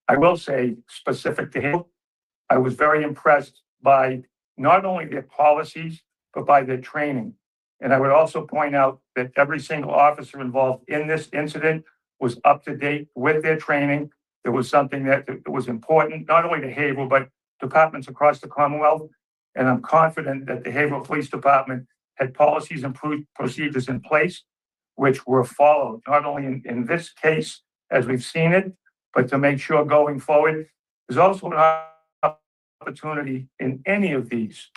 I will say, specific to him, I was very impressed by not only their policies, but by their training. And I would also point out that every single officer involved in this incident was up to date with their training. It was something that was important, not only to Haverhill, but departments across the Commonwealth. And I'm confident that the Haverhill Police Department had policies and procedures in place, which were followed, not only in this case as we've seen it, but to make sure going forward, there's also an opportunity in any of these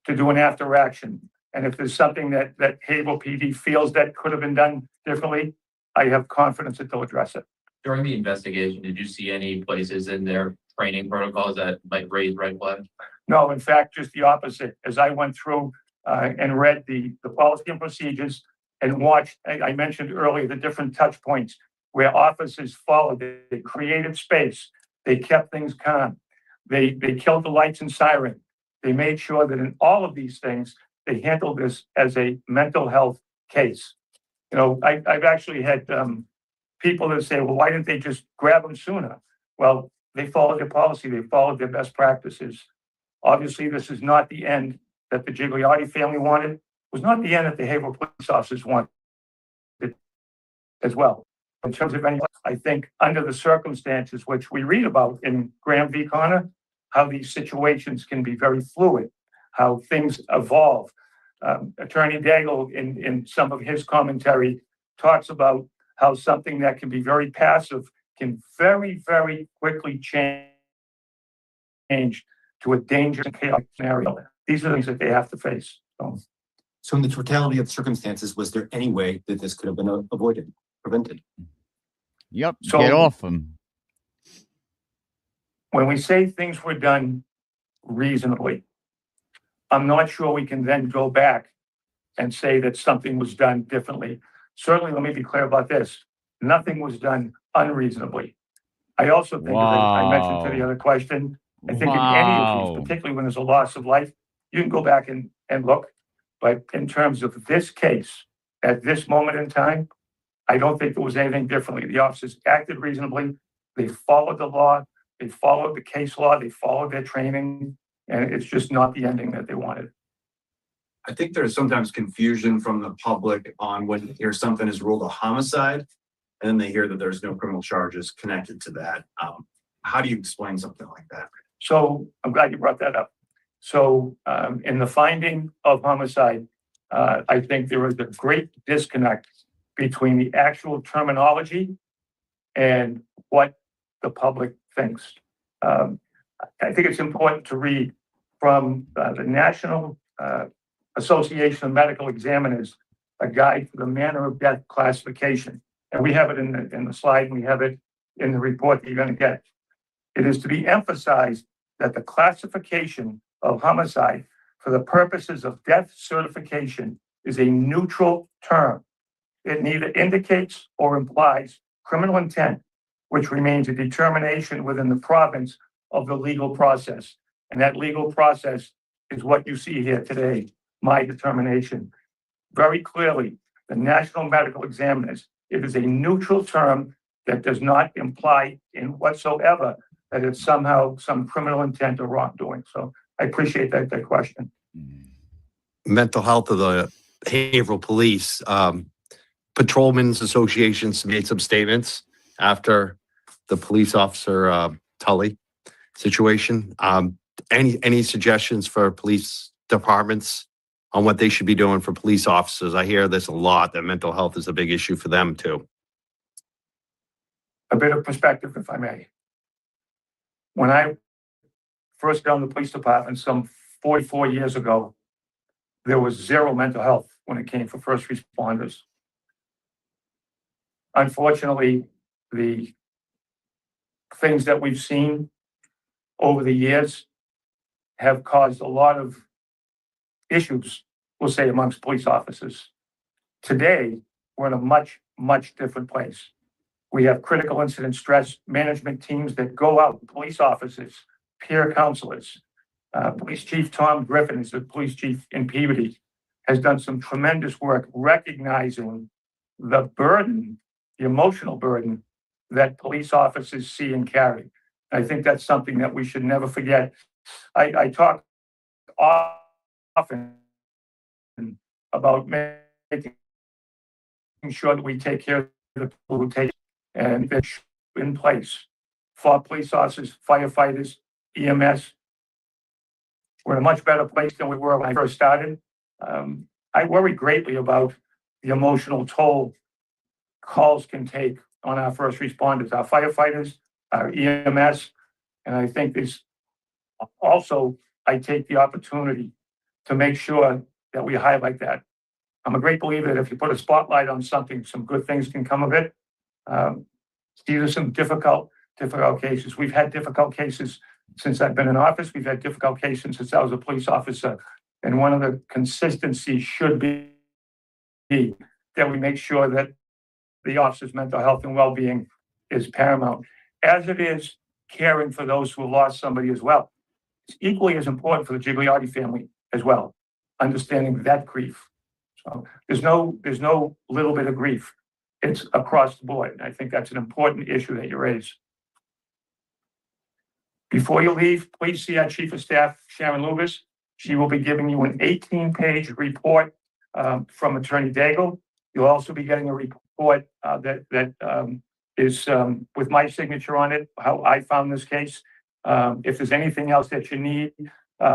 to do an after action. And if there's something that Haverhill PD feels that could have been done differently, I have confidence that they'll address it. During the investigation, did you see any places in their training protocols that might raise red flags? No, in fact, just the opposite. As I went through and read the policy and procedures and watched, I mentioned earlier, the different touch points where officers followed, they created space, they kept things calm, they killed the lights and siren. They made sure that in all of these things, they handled this as a mental health case. You know, I've actually had people that say, well, why didn't they just grab them sooner? Well, they followed their policy, they followed their best practices. Obviously, this is not the end that the Gigliotti family wanted. It was not the end that the Haverhill police officers wanted as well. In terms of any, I think under the circumstances which we read about in Graham v. Connor, how these situations can be very fluid, how things evolve. Attorney Daigle, in some of his commentary, talks about how something that can be very passive can very, very quickly change to a dangerous and chaotic scenario. These are things that they have to face. So in the totality of circumstances, was there any way that this could have been avoided, prevented? Yep, So, get off them. When we say things were done reasonably, I'm not sure we can then go back and say that something was done differently. Certainly, let me be clear about this. Nothing was done unreasonably. I also think, as I mentioned to the other question, I think in any of these, particularly when there's a loss of life, you can go back and look. But in terms of this case, at this moment in time, I don't think there was anything differently. The officers acted reasonably. They followed the law. They followed the case law. They followed their training. And it's just not the ending that they wanted. I think there's sometimes confusion from the public on when you hear something is ruled a homicide, and then they hear that there's no criminal charges connected to that. How do you explain something like that? So I'm glad you brought that up. So in the finding of homicide, I think there is a great disconnect between the actual terminology and what the public thinks. I think it's important to read from the National Association of Medical Examiners, a guide for the manner of death classification. And we have it in the slide, and we have it in the report that you're going to get. It is to be emphasized that the classification of homicide for the purposes of death certification is a neutral term. It neither indicates or implies criminal intent, which remains a determination within the province of the legal process. And that legal process is what you see here today, my determination. Very clearly, the National Medical Examiners, it is a neutral term that does not imply in whatsoever that it's somehow some criminal intent or wrongdoing. So I appreciate that question. Mental health of the Haverhill Police. Patrolmen's Associations made some statements after the police officer Tully situation. Any suggestions for police departments on what they should be doing for police officers? I hear this a lot, that mental health is a big issue for them too. A bit of perspective, if I may. When I first got in the police department some 44 years ago, there was zero mental health when it came for first responders. Unfortunately, the things that we've seen over the years have caused a lot of issues, we'll say, amongst police officers. Today, we're in a much, much different place. We have critical incident stress management teams that go out, police officers, peer counselors. Police Chief Tom Griffin is the police chief in Peabody, has done some tremendous work recognizing the burden, the emotional burden that police officers see and carry. I think that's something that we should never forget. I talk often about making sure that we take care of the people who take and it's in place for police officers, firefighters, EMS. We're in a much better place than we were when I first started. I worry greatly about the emotional toll calls can take on our first responders, our firefighters, our EMS. And I think this also, I take the opportunity to make sure that we highlight that. I'm a great believer that if you put a spotlight on something, some good things can come of it. These are some difficult cases. We've had difficult cases since I've been in office. We've had difficult cases since I was a police officer. And one of the consistencies should be that we make sure that the officer's mental health and well-being is paramount, as it is caring for those who lost somebody as well. It's equally as important for the Gigliotti family as well, understanding that grief. So there's no little bit of grief. It's across the board. And I think that's an important issue that you raise. Before you leave, please see our Chief of Staff, Sharon Lubis. She will be giving you an 18-page report from Attorney Daigle. You'll also be getting a report that is with my signature on it, how I found this case. If there's anything else that you need,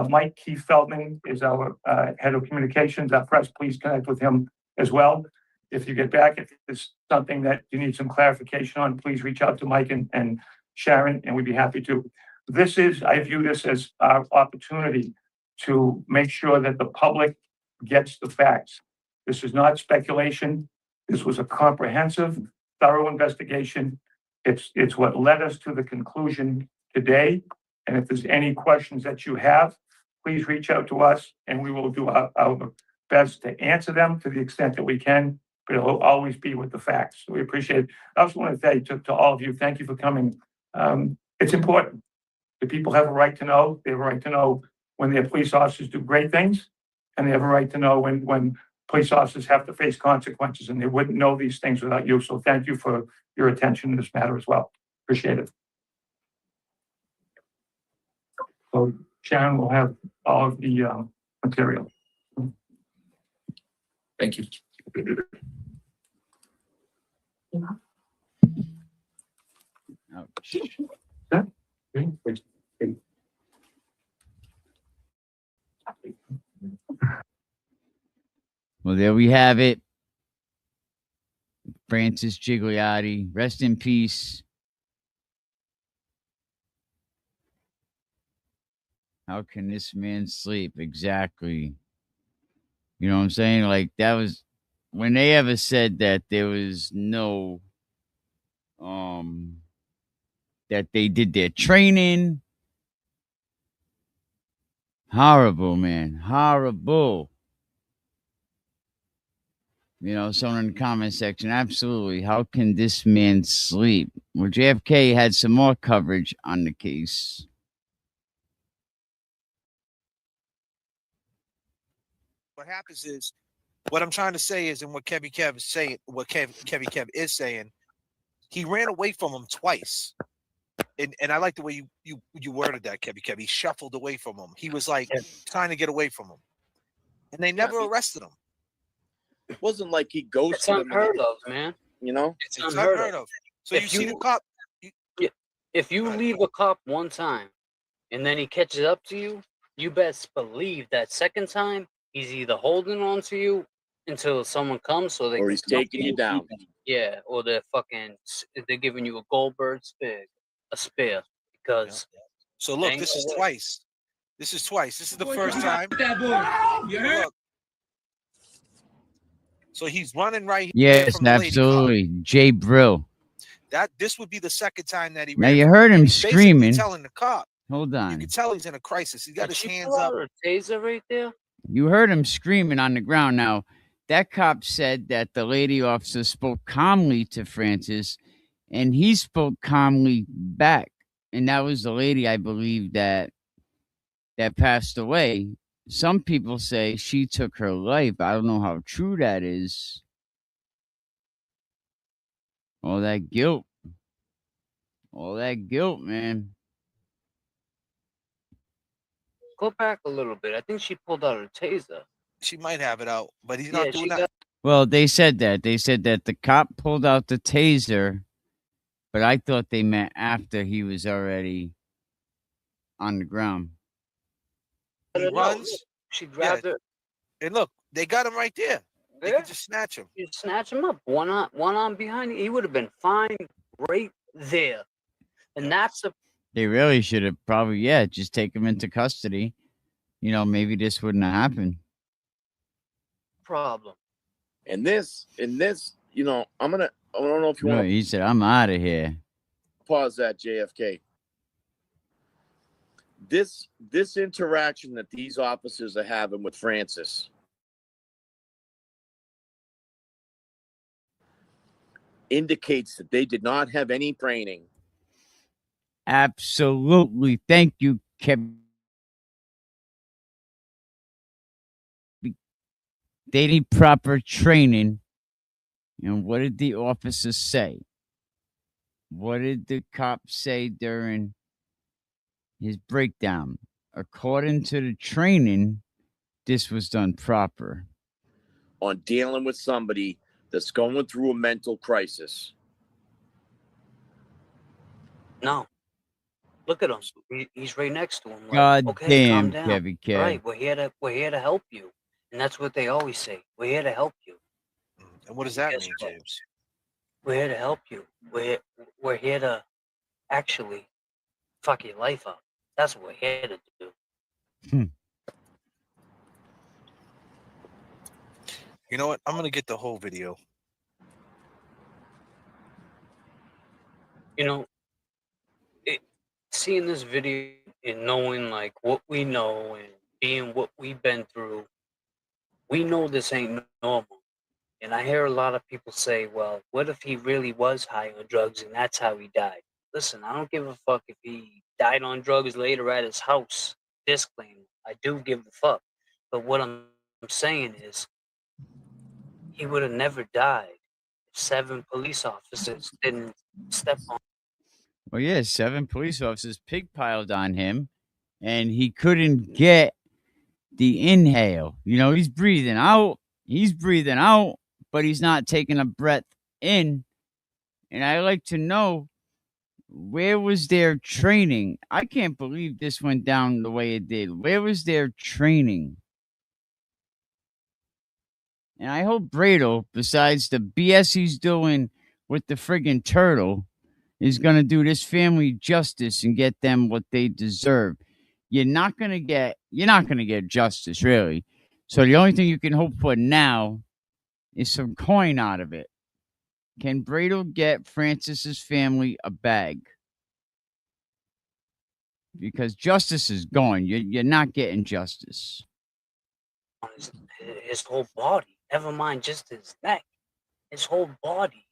Mike Keith Feldman is our head of communications, our press. Please connect with him as well. If you get back, if there's something that you need some clarification on, please reach out to Mike and Sharon, and we'd be happy to. I view this as our opportunity to make sure that the public gets the facts. This is not speculation. This was a comprehensive, thorough investigation. It's what led us to the conclusion today. And if there's any questions that you have, please reach out to us and we will do our best to answer them to the extent that we can, but it'll always be with the facts. So we appreciate it. I also want to say to all of you, thank you for coming. It's important. The people have a right to know. They have a right to know when their police officers do great things, and they have a right to know when police officers have to face consequences, and they wouldn't know these things without you. So thank you for your attention to this matter as well. Appreciate it. So Sharon will have all of the material. Thank you. Ouch. Well, there we have it. Francis Gigliotti, rest in peace. How can this man sleep? Exactly. You know what I'm saying? Like, that was when they ever said that there was no that they did their training. Horrible, man. Horrible. You know, someone in the comment section, absolutely. How can this man sleep? Well, JFK had some more coverage on the case. What happens is, what I'm trying to say is, and what Kevy Kev is saying, what Kevy Kev is saying, he ran away from him twice. And I like the way you worded that, Kevy Kev. He shuffled away from him. He was like trying to get away from him. And they never arrested him. It wasn't like he ghosted It's him. unheard of, man. You know? It's unheard of. So if you see the cop. If you leave a cop one time and then he catches up to you, you best believe that second time he's either holding on to you until someone comes, so they Or can he's cuff taking you down. Yeah, or they're giving you a Goldberg spear, a spear, because So look, ain't this no is way. twice. This is twice. This is the first time. Look. So he's running right here Yes, from the lady cop. absolutely. Jay Brill. This would be the second time that he Now ran. you from heard him He's basically screaming. telling the cop. Hold You on. can tell he's in a crisis. He's got Did his she hands pull up. out her taser right there? You heard him screaming on the ground. Now, that cop said that the lady officer spoke calmly to Francis, and he spoke calmly back. And that was the lady, I believe, that passed away. Some people say she took her life. I don't know how true that is. All that guilt. All that guilt, man. Go back a little bit. I think she pulled out her taser. She might have it out, but he's Yeah, not doing she that. got. Well, they said that. They said that the cop pulled out the taser, but I thought they meant after he was already on the ground. He runs. She grabbed her. And look, they got him right there. They Yeah. can just snatch him. You snatch him up, one arm behind you. He would have been fine right there. And that's the They really should have probably, just take him into custody. You know, maybe this wouldn't have happened. And problem. this, you know, I don't know if you No, want he said, I'm out of here. to pause that, JFK. This interaction that these officers are having with Francis indicates that they did not have any training. Absolutely. Thank you, Kevin. They need proper training. And what did the officer say? What did the cop say during his breakdown? According to the training, this was done proper. On dealing with somebody that's going through a mental crisis. No. Look at him. He's right next to him. Like, God okay, calm damn, down. Kevy All Kev. right, we're here to help you. And that's what they always say. We're here to help you. And what does that Guess mean, what? James? We're here to help you. We're here to actually fuck your life up. That's what we're here to do. You know what? I'm gonna get the whole video. You know, seeing this video and knowing like what we know and being what we've been through, we know this ain't normal. And I hear a lot of people say, well, what if he really was high on drugs and that's how he died? Listen, I don't give a fuck if he died on drugs later at his house. Disclaimer, I do give a fuck. But what I'm saying is, he would have never died if 7 police officers didn't step on. Well, yeah, 7 police officers pig-piled on him, and he couldn't get the inhale. You know, he's breathing out, but he's not taking a breath in. And I like to know, where was their training? I can't believe this went down the way it did. Where was their training? And I hope Bradle, besides the BS he's doing with the friggin' turtle, is going to do this family justice and get them what they deserve. You're not going to get justice, really. So the only thing you can hope for now is some coin out of it. Can Bradle get Francis's family a bag? Because justice is gone. You're not getting justice. His whole body, never mind just his neck, his whole body.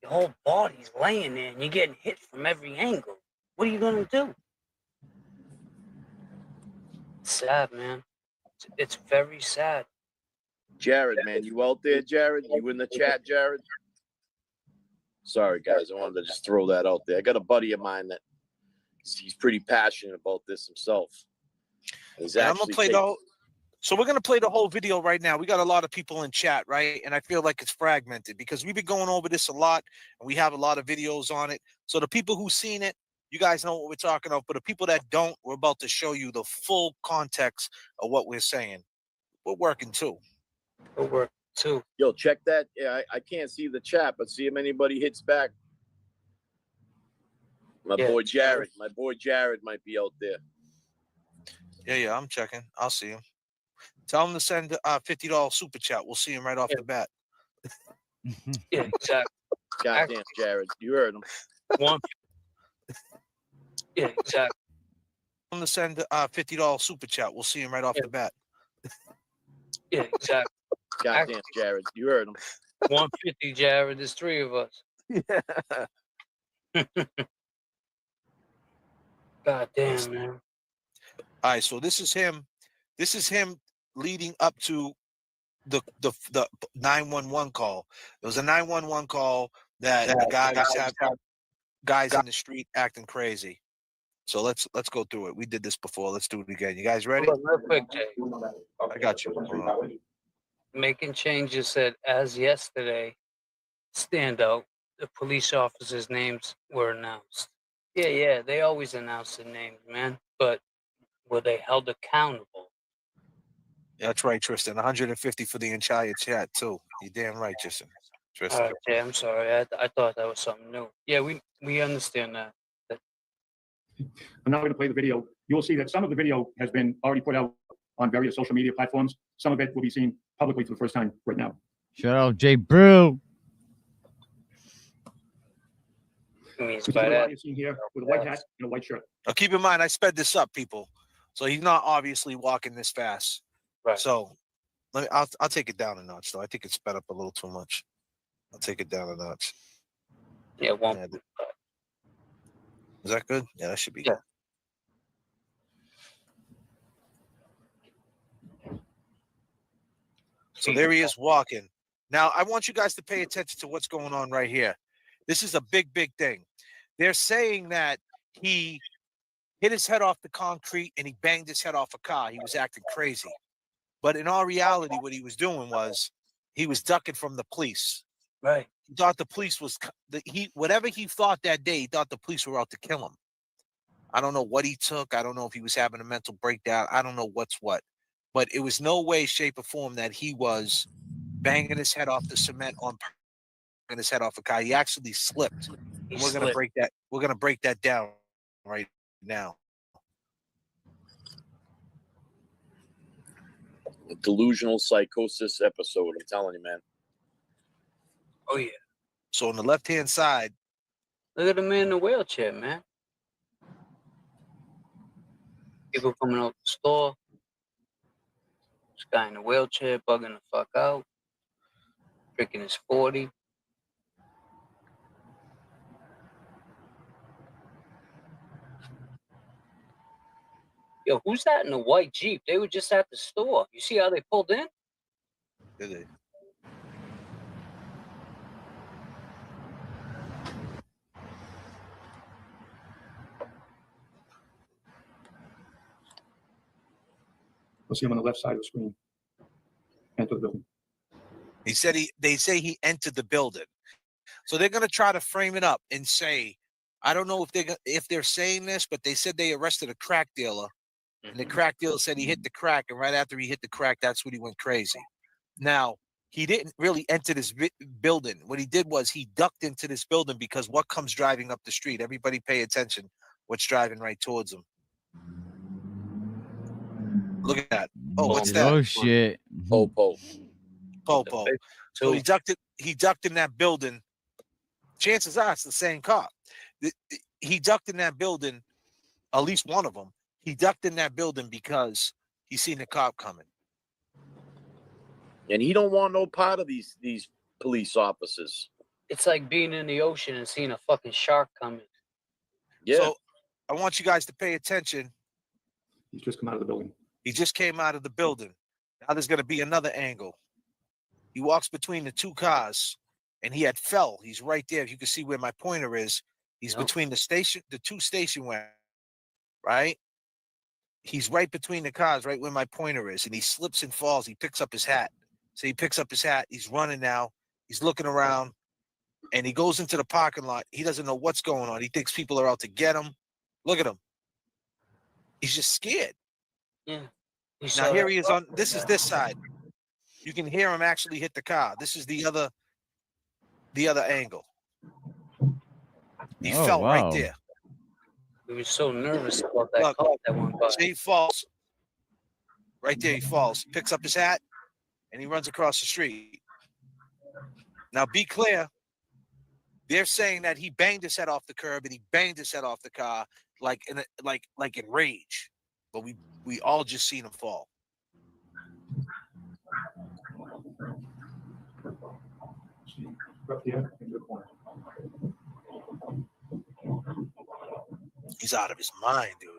Your whole body's laying there and you're getting hit from every angle. What are you gonna do? Sad, man. It's very sad. Jared, man, you out there, Jared? You in the chat, Jared? Sorry, guys. I wanted to just throw that out there. I got a buddy of mine that he's pretty passionate about this himself. He's And I'm gonna actually play taking- the whole. So we're gonna play the whole video right now. We got a lot of people in chat, right? And I feel like it's fragmented because we've been going over this a lot, and we have a lot of videos on it. So the people who've seen it, you guys know what we're talking about. But the people that don't, we're about to show you the full context of what we're saying. working too. We're working too. Yo, check that. Yeah, I can't see the chat, but see if anybody hits back. My boy Jared might be out there. Yeah, I'm checking. I'll see him. Tell him to send $50 super chat. We'll see him right off the bat. Yeah, exactly. Goddamn, Jared, you heard him. One. Yeah, exactly. Tell him to send $50 super chat. We'll see him right off the bat. Yeah, exactly. Goddamn, Jared, you heard him. 150, Jared. There's 3 of us. Yeah. God damn, man. All right, so this is him. This is him leading up to the 911 call. There was a 911 call that the guys have guys in the street acting crazy. So let's go through it. We did this before. Let's do it again. You guys ready? Hold on, real quick, Jay. I got you. Hold on. Making changes said as yesterday, standout, the police officers' names were announced. Yeah, they always announce their names, man. But were they held accountable? Yeah, that's right, Tristan. 150 for the entire chat too. You're damn right, Tristan. All right, Jay, I'm sorry. I thought that was something new. Yeah, we understand that. I'm now going to play the video. You will see that some of the video has been already put out on various social media platforms. Some of it will be seen publicly for the first time right now. Shout out Jay Brew. This is what you're seeing here with a white hat and a white shirt. Now keep in mind, I sped this up, people. So he's not obviously walking this fast. Right. So I'll take it down a notch, though. I think it's sped up a little too much. I'll take it down a notch. Yeah, one. Yeah. Is that good? Yeah, that should be good. So there he is walking. Now, I want you guys to pay attention to what's going on right here. This is a big, big thing. They're saying that he hit his head off the concrete and he banged his head off a car. He was acting crazy. But in all reality, what he was doing was he was ducking from the police. Right. He thought the police was whatever he thought that day, he thought the police were out to kill him. I don't know what he took. I don't know if he was having a mental breakdown. I don't know what's what. But it was no way, shape, or form that he was banging his head off the cement on banging his head off a car. He actually slipped. And we're gonna break that. We're gonna break that down right now. Delusional psychosis episode. I'm telling you, man. Oh yeah. So on the left-hand side, look at the man in the wheelchair, man. People coming out the store. This guy in a wheelchair bugging the fuck out. Drinking his 40. Yo, who's that in the white Jeep? They were just at the store. You see how they pulled in? did they? We'll see him on the left side of the screen. Enter the building. He said they say he entered the building. So they're gonna try to frame it up and say, I don't know if they're saying this, but they said they arrested a crack dealer. And the crack dealer said he hit the crack, and right after he hit the crack, that's when he went crazy. Now, he didn't really enter this building. What he did was he ducked into this building because what comes driving up the street? Everybody pay attention. What's driving right towards him? Look at that. Oh, what's that? Oh shit. Popo. Popo. So he ducked in that building. Chances are it's the same car. He ducked in that building, at least one of them. He ducked in that building because he seen the cop coming. And he don't want no part of these police officers. It's like being in the ocean and seeing a fucking shark coming. Yeah. So I want you guys to pay attention. He's just come out of the building. He just came out of the building. Now there's going to be another angle. He walks between the two cars, and he had fell. He's right there. If you can see where my pointer is, he's between the two station wagons, right? He's right between the cars, right where my pointer is, and he slips and falls. He picks up his hat. So he picks up his hat. He's running now. He's looking around, and he goes into the parking lot. He doesn't know what's going on. He thinks people are out to get him. Look at him. He's just scared. Yeah. Now here he is on. This is this side. You can hear him actually hit the car. This is the other angle. He fell right there. He was so nervous about that Look, car that went by. see, he falls. Right there, he falls. Picks up his hat, and he runs across the street. Now, be clear. They're saying that he banged his head off the curb and he banged his head off the car like in rage. But we all just seen him fall. He's out of his mind, dude.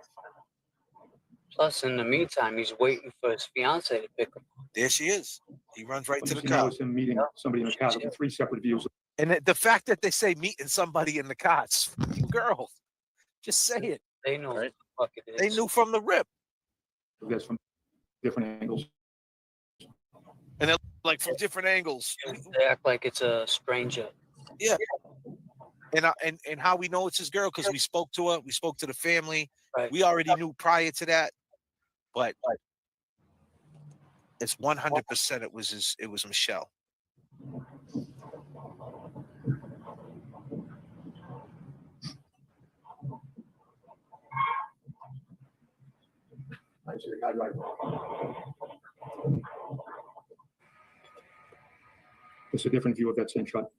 Plus, in the meantime, he's waiting for his fiance to pick him up. There she is. He runs right to the That car. was him meeting somebody in the car. There were 3 separate views. And the fact that they say meeting somebody in the car, it's fucking girl. Just say it. They know what the fuck it is. They knew from the rip. That's from different angles. And they're like from different angles. They act like it's a stranger. Yeah. And how we know it's his girl, because we spoke to her, we spoke to the family. Right. We already knew prior to that, but it's 100% it was Michelle. I see the guy right. It's a different view of that same shot.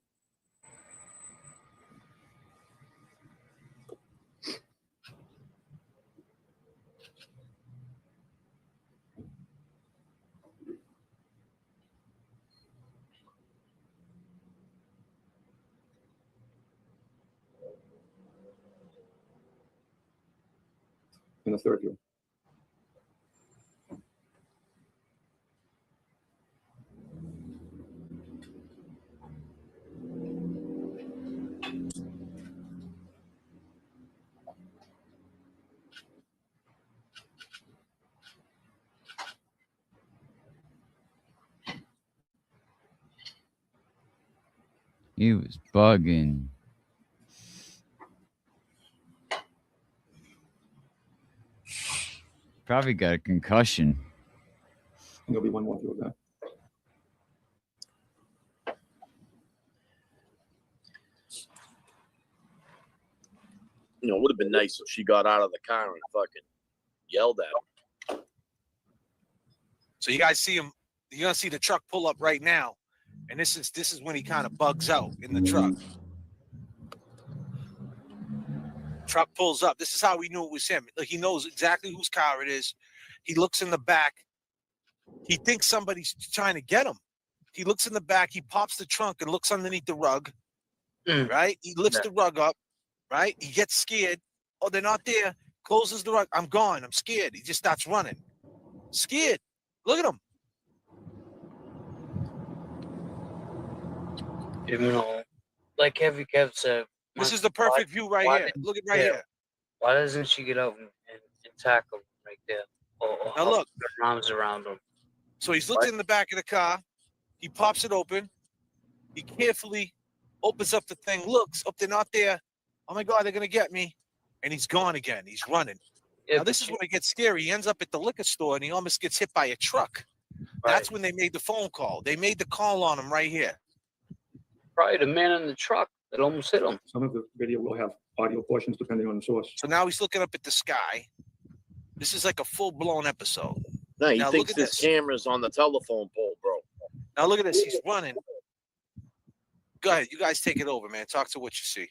In the third view. He was bugging. Probably got a concussion. There'll be one more view of that. You know, it would have been nice if she got out of the car and fucking yelled at him. So you guys see him, you're gonna see the truck pull up right now. And this is when he kind of bugs out in the truck. Truck pulls up. This is how we knew it was him. Like, he knows exactly whose car it is. He looks in the back. He thinks somebody's trying to get him. He looks in the back. He pops the trunk and looks underneath the rug. Right? He lifts the rug up. Right? He gets scared. Oh, they're not there. Closes the rug. I'm gone. I'm scared. He just starts running. Scared. Look at him. You know, like Heavy Kev said. This is the perfect view right here. Look at right here. Why doesn't she get out and tackle him right there? Or Now look. her arms around him. So he's looking in the back of the car. He pops it open. He carefully opens up the thing, looks. Oh, they're not there. Oh my God, they're gonna get me. And he's gone again. He's running. Yeah, now this is when it gets scary. He ends up at the liquor store and he almost gets hit by a truck. Right. That's when they made the phone call. They made the call on him right here. Probably the man in the truck that almost hit him. Some of the video will have audio portions depending on the source. So now he's looking up at the sky. This is like a full-blown episode. No, he Now thinks look at this this. camera's on the telephone pole, bro. Now look at this. He's running. Go ahead. You guys take it over, man. Talk to what you see.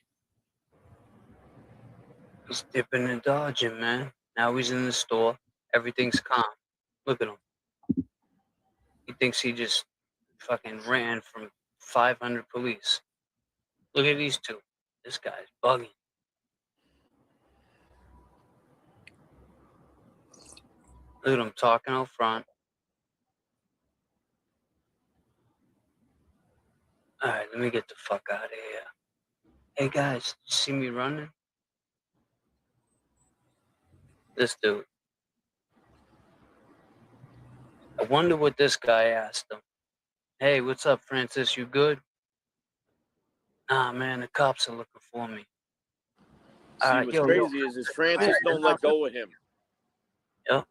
He's dipping and dodging, man. Now he's in the store. Everything's calm. Look at him. He thinks he just fucking ran from 500 police. Look at these two. This guy's bugging. Look at him talking out front. All right, let me get the fuck out of here. Hey guys, you see me running? This dude. I wonder what this guy asked him. Hey, what's up, Francis? You good? Nah, man, the cops are looking for me. See, what's crazy is Francis don't let go of him. Yep.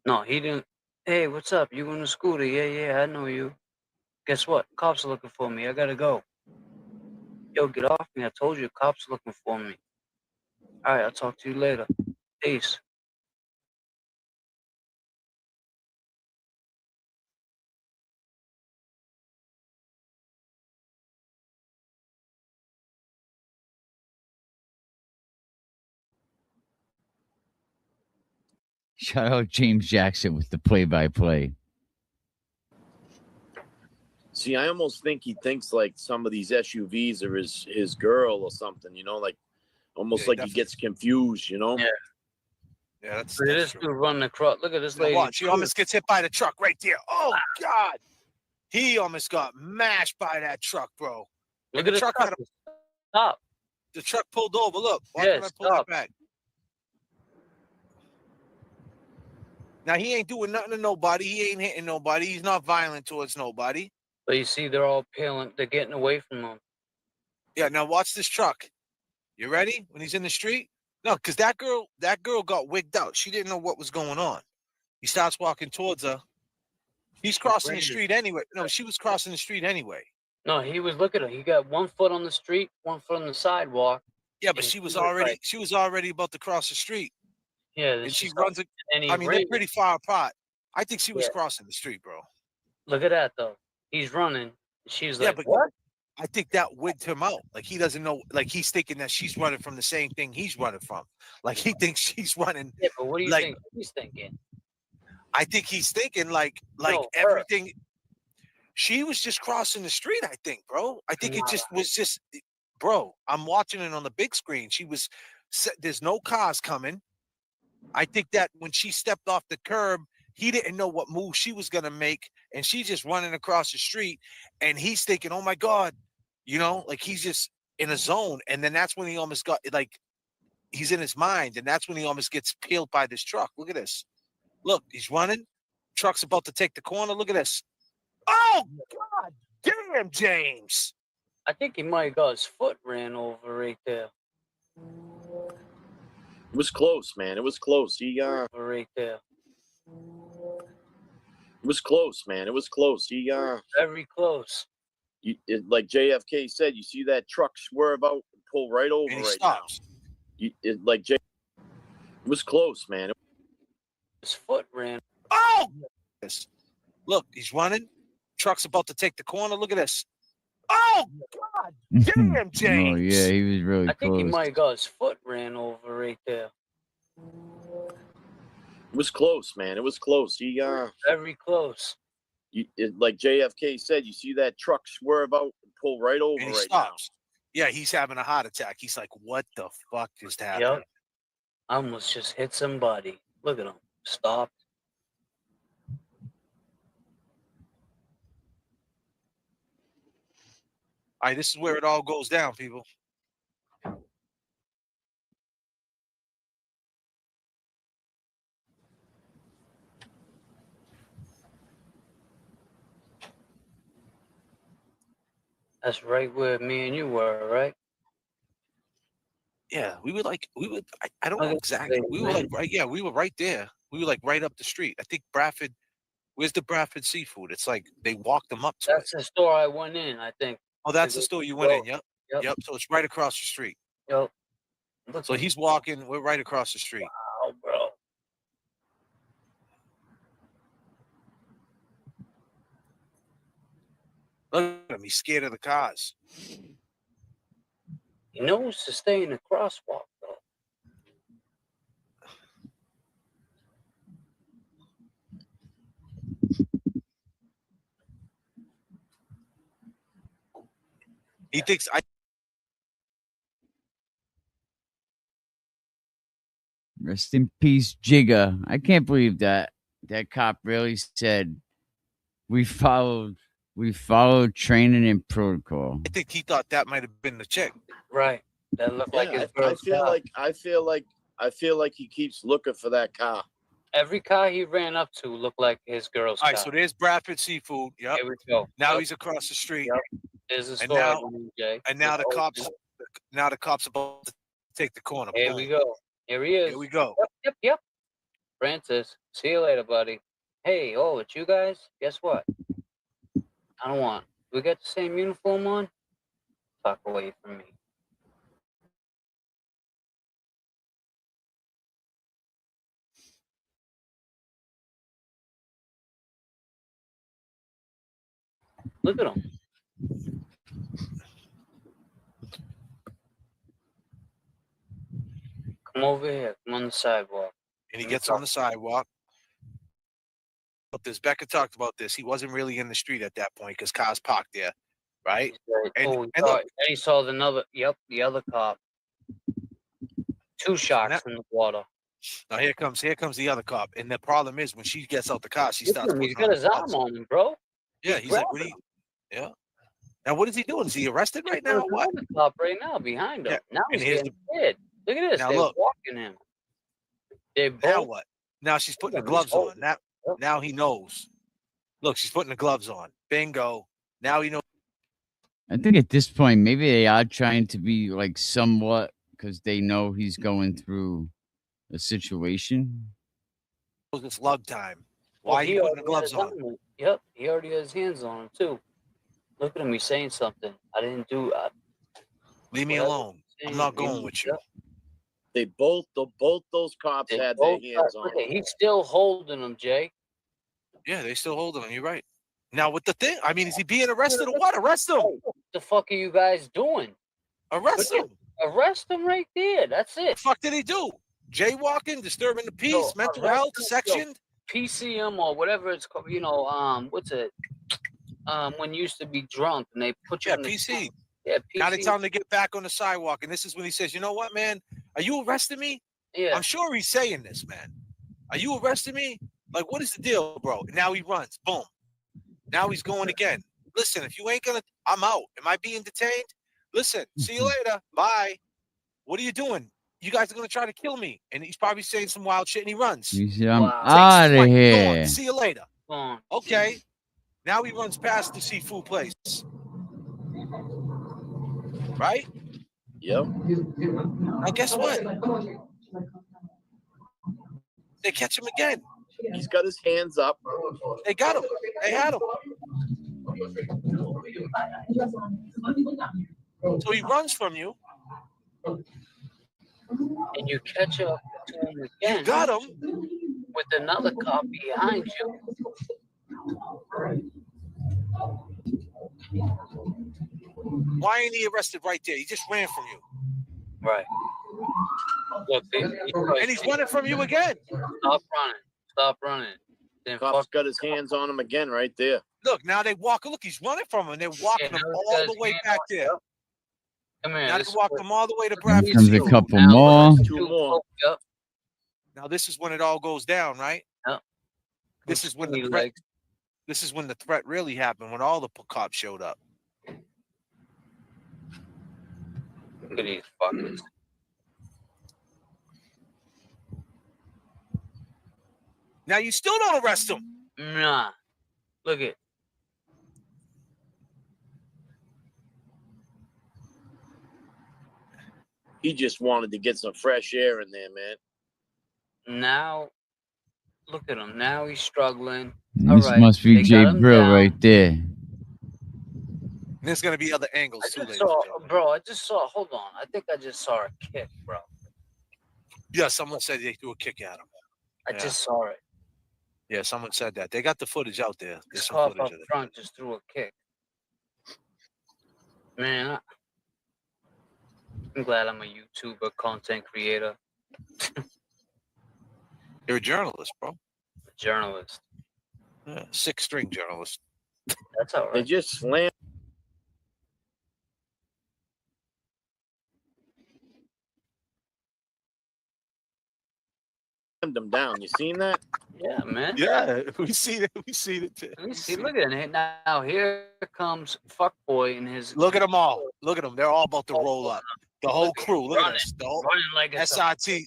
No, he didn't. Hey, what's up? You on the scooter? Yeah, I know you. Guess what? Cops are looking for me. I gotta go. Yo, get off me. I told you, cops are looking for me. All right, I'll talk to you later. Peace. Shout out James Jackson with the play-by-play. See, I almost think he thinks like some of these SUVs are his girl or something, you know, like almost Yeah, like he gets confused, you know? Yeah. Yeah, that's Look at this true. dude running across. Look at this You know lady. what? She almost gets hit by the truck right there. Oh God, he almost got mashed by that truck, bro. Look And at the truck. had Stop. the truck pulled over. Look, watch Yeah, when I pull stop. that back. Now he ain't doing nothing to nobody. He ain't hitting nobody. He's not violent towards nobody. But you see, they're all peeling. They're getting away from him. Yeah, now watch this truck. You ready? When he's in the street? No, because that girl got wigged out. She didn't know what was going on. He starts walking towards her. He's crossing the street anyway. No, she was crossing the street anyway. No, he was looking at her. He got 1 foot on the street, 1 foot on the sidewalk. Yeah, but she was already about to cross the street. Yeah, And she runs it. I mean, they're pretty far apart. I think she was crossing the street, bro. Look at that though. He's running. She's Yeah, like, but what? I think that wigged him out. Like he doesn't know. Like he's thinking that she's running from the same thing he's running from. Like he thinks she's running. Yeah, but what do you like, think he's thinking? I think he's thinking like No, everything. She was just crossing the street. I think, bro. I think it just was just, bro. I'm watching it on the big screen. She was. There's no cars coming. I think that when she stepped off the curb, he didn't know what move she was gonna make, and she's just running across the street, and he's thinking, "Oh my God," you know, like he's just in a zone, and then that's when he almost got like he's in his mind, and that's when he almost gets peeled by this truck. Look at this. Look, he's running. Truck's about to take the corner. Look at this. Oh God, damn, James. I think he might have got his foot ran over right there. It was close, man. It was close. He right there. It was close, man. It was close. He very close. Like JFK said, you see that truck swerve out and pull right over and he right stops. now. It was close, man. His foot ran. Oh, look, he's running. Truck's about to take the corner. Look at this. Oh God, damn, James. Oh yeah, he was really I think he close. might have got his foot ran over right there. It was close, man. It was close. He very close. Like JFK said, you see that truck swerve out and pull right over And he right stops. Yeah, he's having a heart attack. He's like, "What the fuck just happened?" Yep. I almost just hit somebody. Look at him. Stopped. All right, this is where it all goes down, people. That's right where me and you were, right? Yeah, we were like, I don't know exactly. We were like, right, yeah, we were right there. We were like right up the street. I think Bradford. Where's the Bradford Seafood? It's like they walked them up to That's the store I went in, I think. Oh, that's the store you went in. Yep. Yep. Yep. So it's right across the street. Yep. So he's walking. We're right across the street. Wow, bro. Look at him. He's scared of the cars. He knows to stay in the crosswalk, though. He thinks I. Rest in peace, Jigga. I can't believe that cop really said we followed training and protocol. I think he thought that might have been the chick. Right. That looked like his I feel like he keeps looking for that car. Every car he ran up to looked like his girl's All right, car. so there's Bradford Seafood. Yep. Here we go. Now he's across the street. Yep. There's a And store. now, Jay. and now the cops about to take the corner. Here we go. Here he is. Here we go. Yep. Francis, see you later, buddy. hey, oh, it's you guys? Guess what? I don't want. We got the same uniform on? Fuck away from me. Look at him. Come over here. Come on the sidewalk. And he gets on the sidewalk. But this Becca talked about this. He wasn't really in the street at that point because cars parked there, right? And He saw the other cop. 2 sharks in the water. Now here comes the other cop, and the problem is when she gets out the car, she starts. He's got his arm on him, bro. Yeah, he's like, what are you? Yeah. Now what is he doing? Is he arrested right now? Or what? The cop right now behind him. Yeah. Now And he's here's getting hit. Look at this. Now They're look. walking him. They Now both. what? Now she's putting the gloves on. Now he knows. Look, she's putting the gloves on. Bingo. Now he knows. I think at this point, maybe they are trying to be like somewhat because they know he's going through a situation. It's lug time. Why are you putting the gloves on? Yep, he already has his hands on him too. Look at him. He's saying something. I didn't do. Leave me alone. I'm not going with you. They both those cops had their hands on him. He's still holding him, Jay. Yeah, they still holding him. You're right. Now with the thing, I mean, is he being arrested or what? Arrest him. What the fuck are you guys doing? Arrest him. Arrest him right there. That's it. What the fuck did he do? Jaywalking, disturbing the peace, mental health, section, PCM or whatever it's called. You know, what's it? When you used to be drunk and they put you in the PC. Yeah, PC. Now they tell him to get back on the sidewalk, and this is when he says, "You know what, man? Are you arresting me?" Yeah. I'm sure he's saying this, man. Are you arresting me? Like, what is the deal, bro? And now he runs. Boom. Now he's going again. Listen, if you ain't gonna, I'm out. Am I being detained? Listen, see you later. Bye. What are you doing? You guys are gonna try to kill me. And he's probably saying some wild shit, and he runs. I'm out of here. See you later. Okay. Now he runs past the seafood place. Right? Yep. Now guess what? They catch him again. He's got his hands up. They got him. They had him. So he runs from you. And you catch up to him again. You got him. With another cop behind you. Why ain't he arrested right there? He just ran from you. Right. Look, and he's running from you again. Stop running. Stop running. Then Cop's got his hands on him again right there. Look, now they walk. Look, he's running from him. They're walking him all the way back there. Come here. Now they walk him all the way to Bradford. Comes a couple more. 2 more. Yep. Now this is when it all goes down, right? Yep. This is when the threat. This is when the threat really happened. When all the cops showed up. Look at these fuckers. Now you still don't arrest him. Nah. Look at. He just wanted to get some fresh air in there, man. Now, look at him. Now he's struggling. This must be Jay Brill right there. And there's gonna be other angles too, ladies and gentlemen. Bro, I just saw. Hold on. I think I just saw a kick, bro. Yeah, someone said they threw a kick at him. I just saw it. Yeah, someone said that. They got the footage out there. There's This some cop footage up of it. front just threw a kick. Man, I'm glad I'm a YouTuber, content creator. You're a journalist, bro. A journalist. Yeah, 6-string journalist. That's all right. They just slammed him down. You seen that? Yeah, man. Yeah, we see it. We see it. Let me see. Look at it. Now here comes Fuckboy and his. Look at them all. Look at them. They're all about to roll up. The whole crew. Look at this. The whole running like a SRT.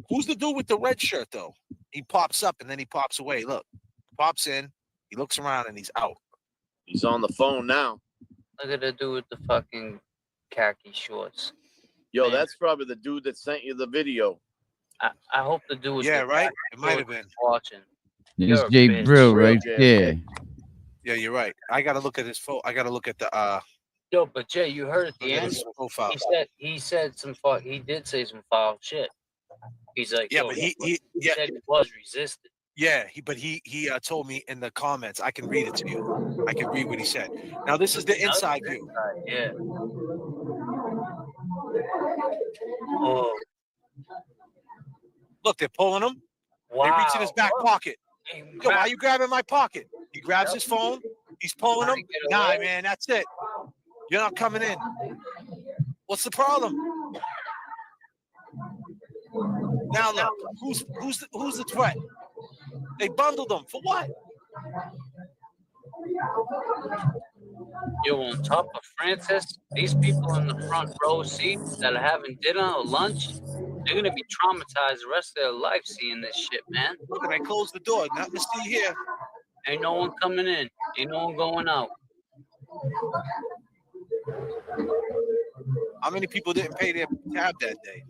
Who's the dude with the red shirt though? He pops up and then he pops away. Look, pops in. He looks around and he's out. He's on the phone now. Look at the dude with the fucking khaki shorts. Yo, Man. that's probably the dude that sent you the video. I hope the dude was Yeah, right. It might have been. watching. There's You're a Jay bitch. Brill Real right JFK. there. Yeah, you're right. I gotta look at his phone. I gotta look at the Yo, but Jay, you heard at the look at end. his profile. He said some he did say some foul shit. He's like, Yeah, yo, but he yeah, said he was resistant. yeah, he told me in the comments. I can read it to you. I can read what he said. Now this is the inside view. Yeah. Oh, Look, they're pulling him. wow. They reach in his back pocket. Hey, Yo, why you grabbing my pocket? He grabs his phone. He's pulling him. Nah, man, that's it. You're not coming in. What's the problem? Now look, who's the threat? They bundled them for what? Yo, on top of Francis, these people in the front row seats that are having dinner or lunch, they're gonna be traumatized the rest of their life seeing this shit, man. Look, and I closed the door. Nothing to see here. Ain't no one coming in. Ain't no one going out. How many people didn't pay their tab that day?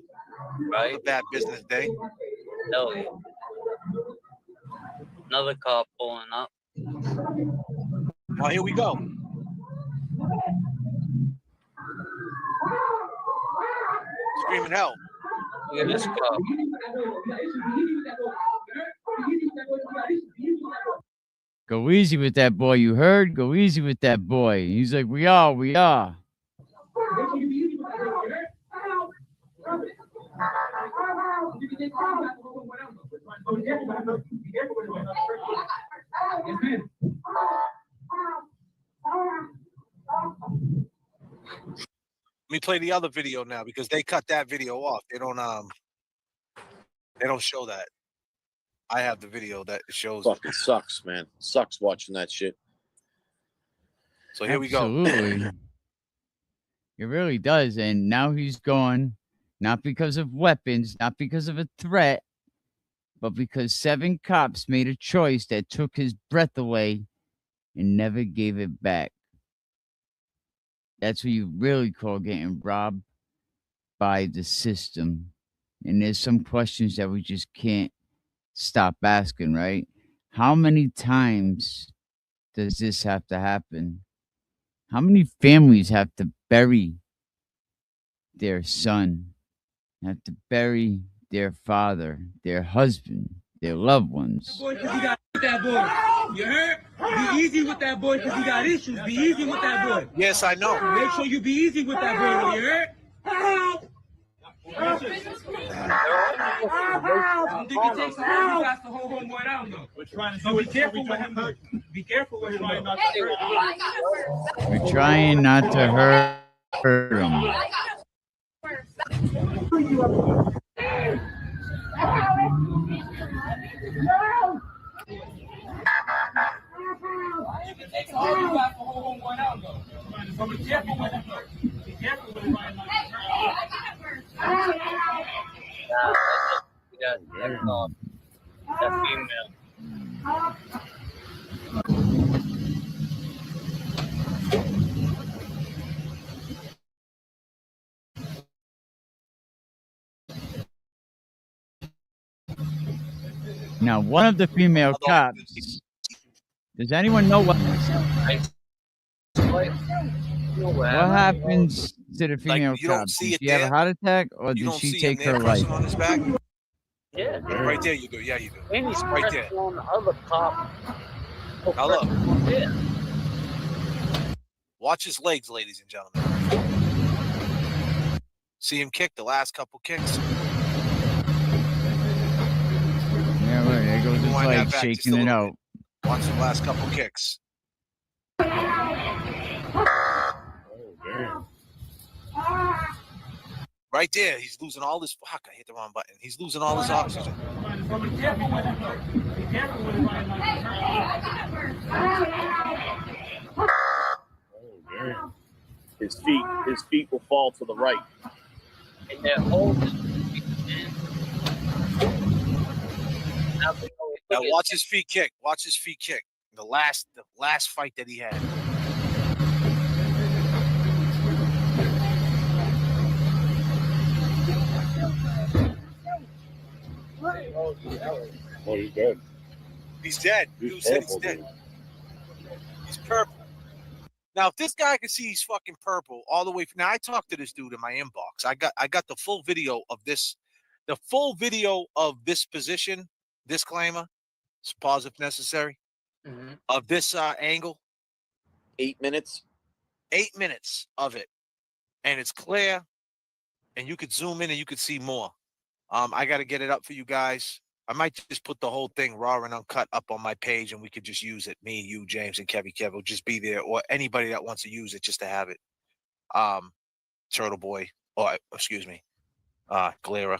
Right? A bad business day. Hell yeah. Another car pulling up. Oh, here we go. Screaming help. Look at this car. Go easy with that boy, you heard? Go easy with that boy. He's like, we are. Let me play the other video now because they cut that video off. They don't show that. I have the video that shows. Fucking sucks, man. Sucks watching that shit. So here we go. Absolutely. It really does. And now he's gone, not because of weapons, not because of a threat, but because 7 cops made a choice that took his breath away and never gave it back. That's what you really call getting robbed by the system. And there's some questions that we just can't stop asking, right? How many times does this have to happen? How many families have to bury their son, have to bury their father, their husband, their loved ones? Boy, cause you got that boy. You heard? Be easy with that boy because he got issues. Be easy with that boy. Yes, I know. Make sure you be easy with that boy. You heard? I don't think it takes a lot. You got to hold homeboy down though. We're trying to be careful with him. Be careful with him. We're trying not to hurt him. That female. Now, one of the female cops, does anyone know what happens to the female you don't cop? see Did it she have a there. heart attack or You did don't she see take him there her life? pressing on his back. Yeah. Right there you go. Yeah, you do. And he's Right there. pressing on the other cop. Now look. Yeah. Watch his legs, ladies and gentlemen. See him kick the last couple kicks. Yeah, look, there goes his Rewind that leg, back just shaking a it little out. Watch the last couple kicks. Right there, he's losing all this. Fuck, I hit the wrong button. He's losing all his oxygen. His feet will fall to the right. And they're holding. Now watch his feet kick. Watch his feet kick. The last fight that he had. Oh, he's dead. He's dead. Dude said he's dead. He's purple. Now, if this guy can see he's fucking purple all the way from now, I talked to this dude in my inbox. I got the full video of this, position, disclaimer, pause if necessary, of this angle. 8 minutes. 8 minutes of it. And it's clear. And you could zoom in and you could see more. I got to get it up for you guys. I might just put the whole thing raw and uncut up on my page, and we could just use it. Me, you, James, and Kev will just be there, or anybody that wants to use it just to have it. Turtle Boy, or excuse me, Galera,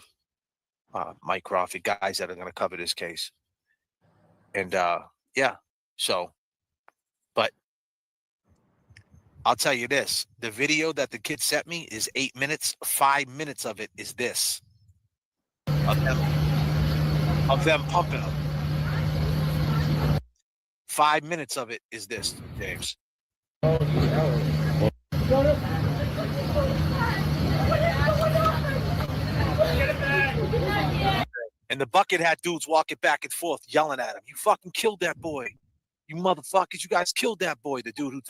Mike Crawford, guys that are going to cover this case. And yeah, so, but I'll tell you this: the video that the kid sent me is 8 minutes. 5 minutes of it is this. Of them pumping them. 5 minutes of it is this, James. And the bucket hat dudes walking back and forth, yelling at him. You fucking killed that boy. You motherfuckers, you guys killed that boy. The dude who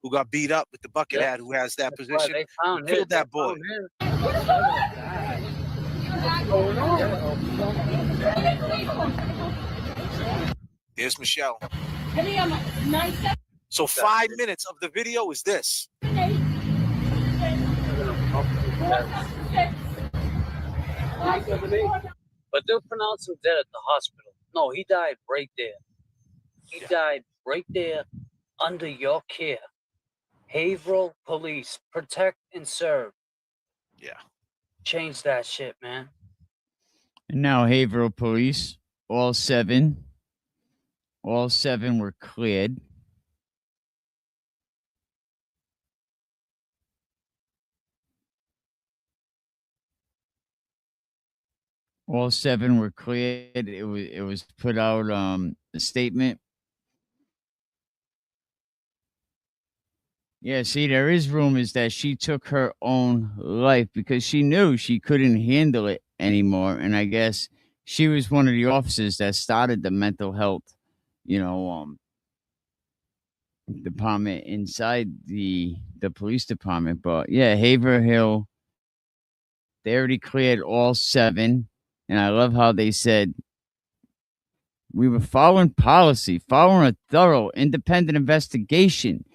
got beat up with the bucket hat, who has that position. They found You killed that boy. There's Michelle. So 5 minutes of the video is this. But they'll pronounce him dead at the hospital. No, he died right there. He died right there under your care. Haverhill Police, protect and serve. Yeah. Change that shit, man. And now Haverhill Police, all seven were cleared. All seven were cleared. It was put out a statement. Yeah, see, there is rumors that she took her own life because she knew she couldn't handle it anymore. And I guess she was one of the officers that started the mental health, department inside the police department. But yeah, Haverhill, they already cleared all seven. And I love how they said, we were following policy, following a thorough independent investigation.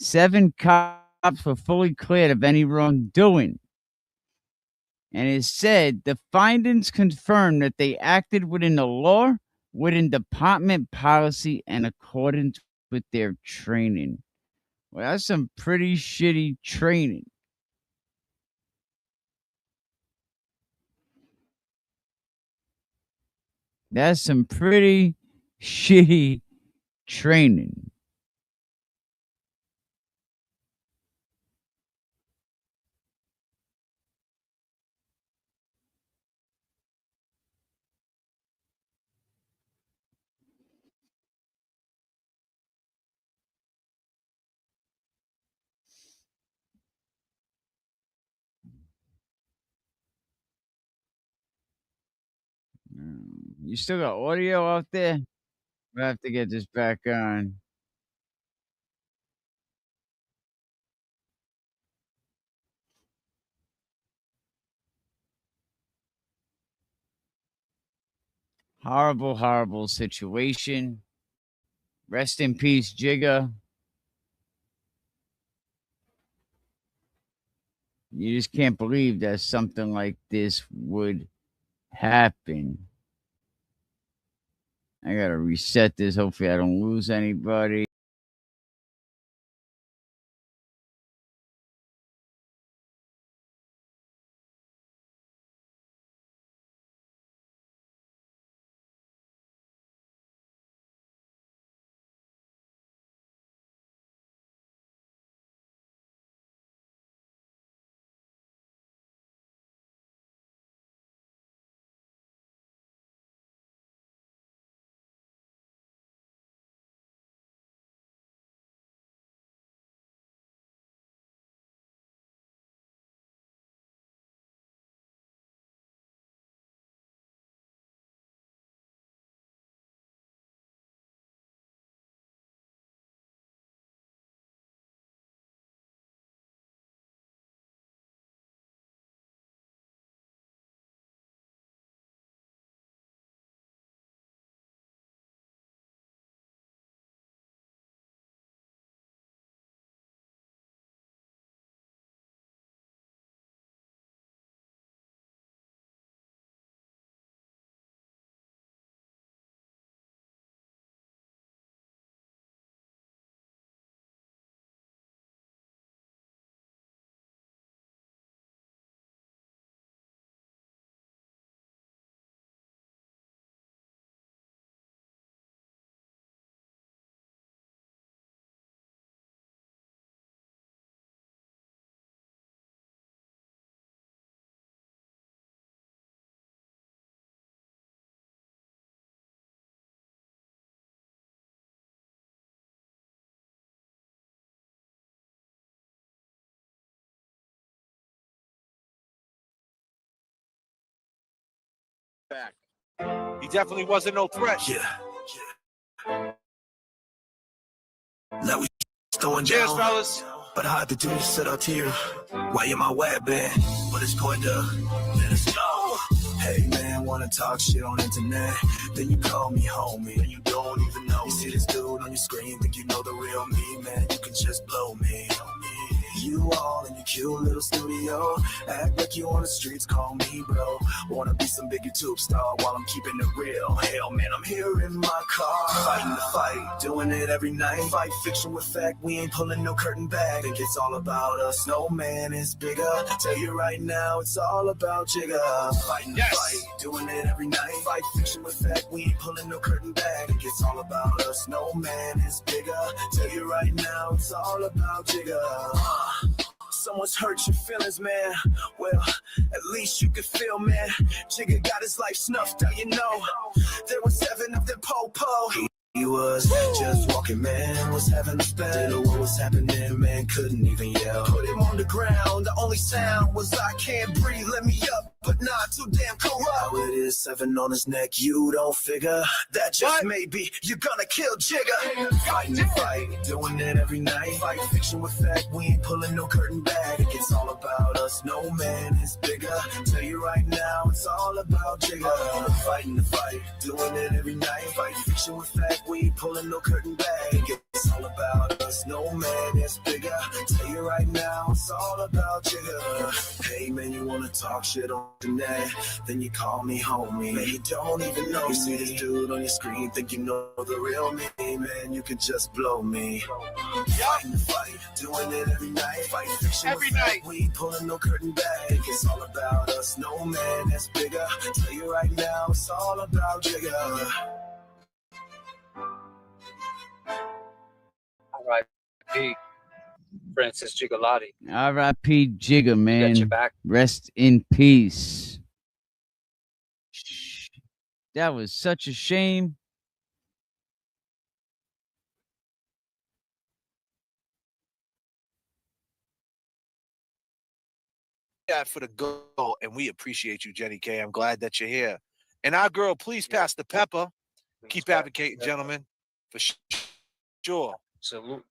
7 cops were fully cleared of any wrongdoing. And it said the findings confirm that they acted within the law, within department policy, and accordance with their training. Well, that's some pretty shitty training. That's some pretty shitty training. You still got audio out there? I have to get this back on. Horrible, horrible situation. Rest in peace, Jigga. You just can't believe that something like this would happen. I gotta reset this. Hopefully, I don't lose anybody. back. He definitely wasn't no threat. Now we going Cheers, down, fellas. but I had to do this set out here. Why am I wet, man? But it's going to let us go. Hey man, wanna talk shit on internet? Then you call me homie, and you don't even know. You see this dude on your screen, think you know the real me, man. You can just blow me. You all in your cute little studio, act like you on the streets, call me bro. Wanna be some big YouTube star while I'm keeping it real. Hell man, I'm here in my car, fighting the fight, doing it every night. Fight fiction with fact, we ain't pulling no curtain back. Think it's all about us, no man is bigger. Tell you right now, it's all about Jigga. Fighting the fight, doing it every night. Fight fiction with fact, we ain't pulling no curtain back. Think it's all about us, no man is bigger. Tell you right now, it's all about Jigga. Someone's hurt your feelings, man. Well, at least you can feel, man. Jigga got his life snuffed out, you know. There were 7 of them po-po. He was just walking, man, was having a spell. Didn't know what was happening, man, couldn't even yell. Put him on the ground, the only sound was I can't breathe, let me up, but not too damn corrupt. How it is, 7 on his neck, you don't figure that just maybe you're gonna kill Jigga. Fighting the fight, doing it every night. Fight fiction with fact, we ain't pulling no curtain back. It's all about us, no man is bigger. Tell you right now, it's all about Jigga. Fighting the fight, doing it every night. Fight fiction with fact, we ain't pulling no curtain back. It's all about us, no man is bigger. Tell you right now, it's all about Jigga. Hey man, you wanna talk shit on the net? Then you call me homie. Man, you don't even know. You see this dude on your screen, think you know the real me. Man, you can just blow me. Fighting the fight, doing it every night. Fight fiction every night. We ain't pulling no curtain back. It's all about us, no man is bigger. Tell you right now, it's all about Jigga. R.I.P. Francis Gigliotti. R.I.P. Jigga, man. Got your back. Rest in peace. That was such a shame. That for the goal, and we appreciate you, Jenny K. I'm glad that you're here. And our girl, please pass the pepper. Keep advocating, gentlemen, for sure. Salute.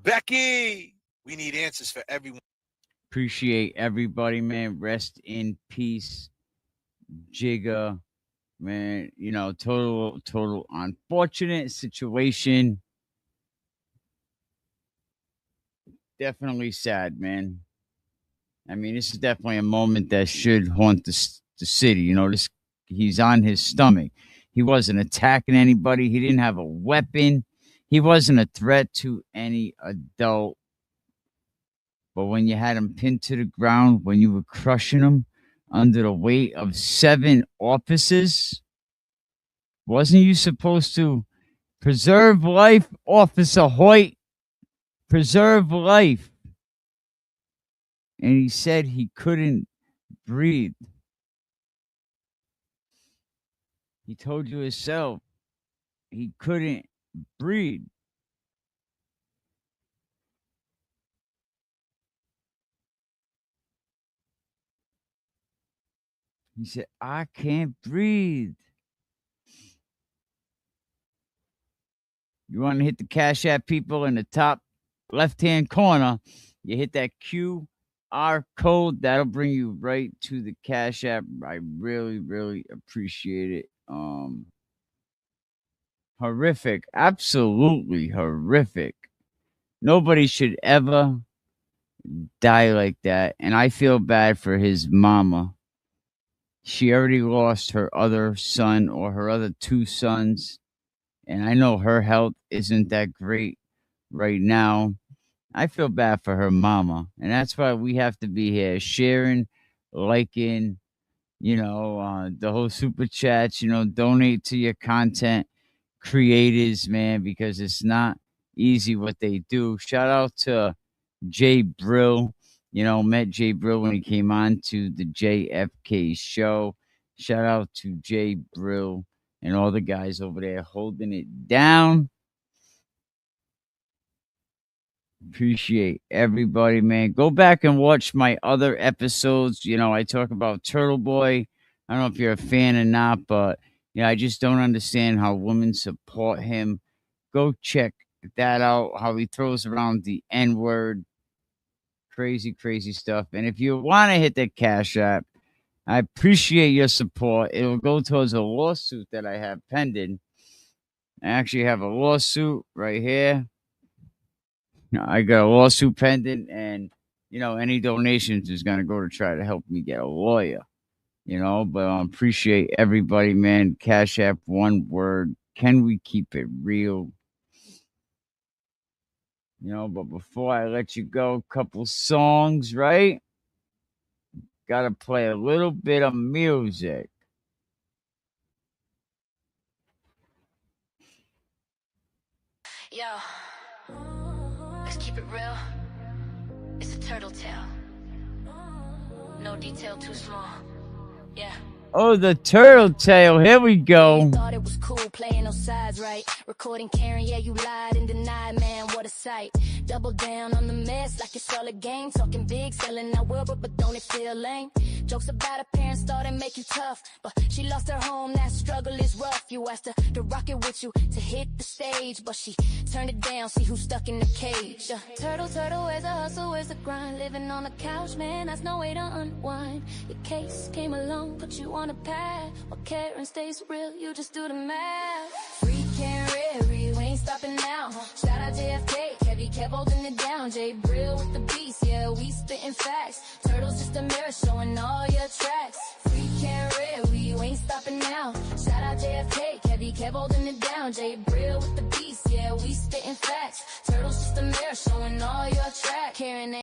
Becky, we need answers for everyone. Appreciate everybody, man. Rest in peace, Jigga, man. You know, total unfortunate situation. Definitely sad, man. I mean, this is definitely a moment that should haunt the city. You know, he's on his stomach. He wasn't attacking anybody. He didn't have a weapon. He wasn't a threat to any adult. But when you had him pinned to the ground, when you were crushing him under the weight of 7 officers, wasn't you supposed to preserve life, Officer Hoyt? Preserve life. And he said he couldn't breathe. He told you himself he couldn't breathe. He said, I can't breathe. You want to hit the Cash App people in the top left-hand corner. You hit that QR code. That'll bring you right to the Cash App. I really, really appreciate it. Horrific. Absolutely horrific. Nobody should ever die like that. And I feel bad for his mama. She already lost her other son or her other 2 sons. And I know her health isn't that great right now. I feel bad for her mama. And that's why we have to be here sharing, liking, you know, the whole super chats, you know, donate to your content creators, man, because it's not easy what they do. Shout out to Jay Brill. You know, met Jay Brill when he came on to the JFK show. Shout out to Jay Brill and all the guys over there holding it down. Appreciate everybody, man. Go back and watch my other episodes. You know, I talk about Turtle Boy, I don't know if you're a fan or not, but yeah, I just don't understand how women support him. Go check that out. How he throws around the N word, crazy, crazy stuff. And if you want to hit the Cash App, I appreciate your support. It'll go towards a lawsuit that I have pending. I actually have a lawsuit right here. I got a lawsuit pending, and any donations is going to go to try to help me get a lawyer. But I appreciate everybody, man. Cash App, one word. Can we keep it real? But before I let you go, couple songs, right? Gotta play a little bit of music. Yo, let's keep it real. It's a turtle tail. No detail too small. Yeah. Oh, the turtle tail. Here we go. Thought it was cool playing those sides, right? Recording Karen, yeah, you lied and denied, man, what a sight. Double down on the mess like it's all a game. Talking big, selling out well, but don't it feel lame? Jokes about her parents thought it'd make you tough, but she lost her home, that struggle is rough. You asked her to rock it with you, to hit the stage, but she turned it down, see who's stuck in the cage. Turtle, where's the hustle, where's the grind? Living on the couch, man, that's no way to unwind. Your case came along, put you on a path. While Karen stays real, you just do the math. Free Karen, we ain't stopping now. Shout out JFK, Kevy kept holding it down. Jay Brill with the beats, yeah, we spitting facts. Turtle's just a mirror showing all your tracks. Free Karen, we ain't stopping now. Shout out JFK, Kevy kept holding it down. Jay Brill with the beats, yeah, we spitting facts. Turtle's just a mirror showing all your tracks. Karen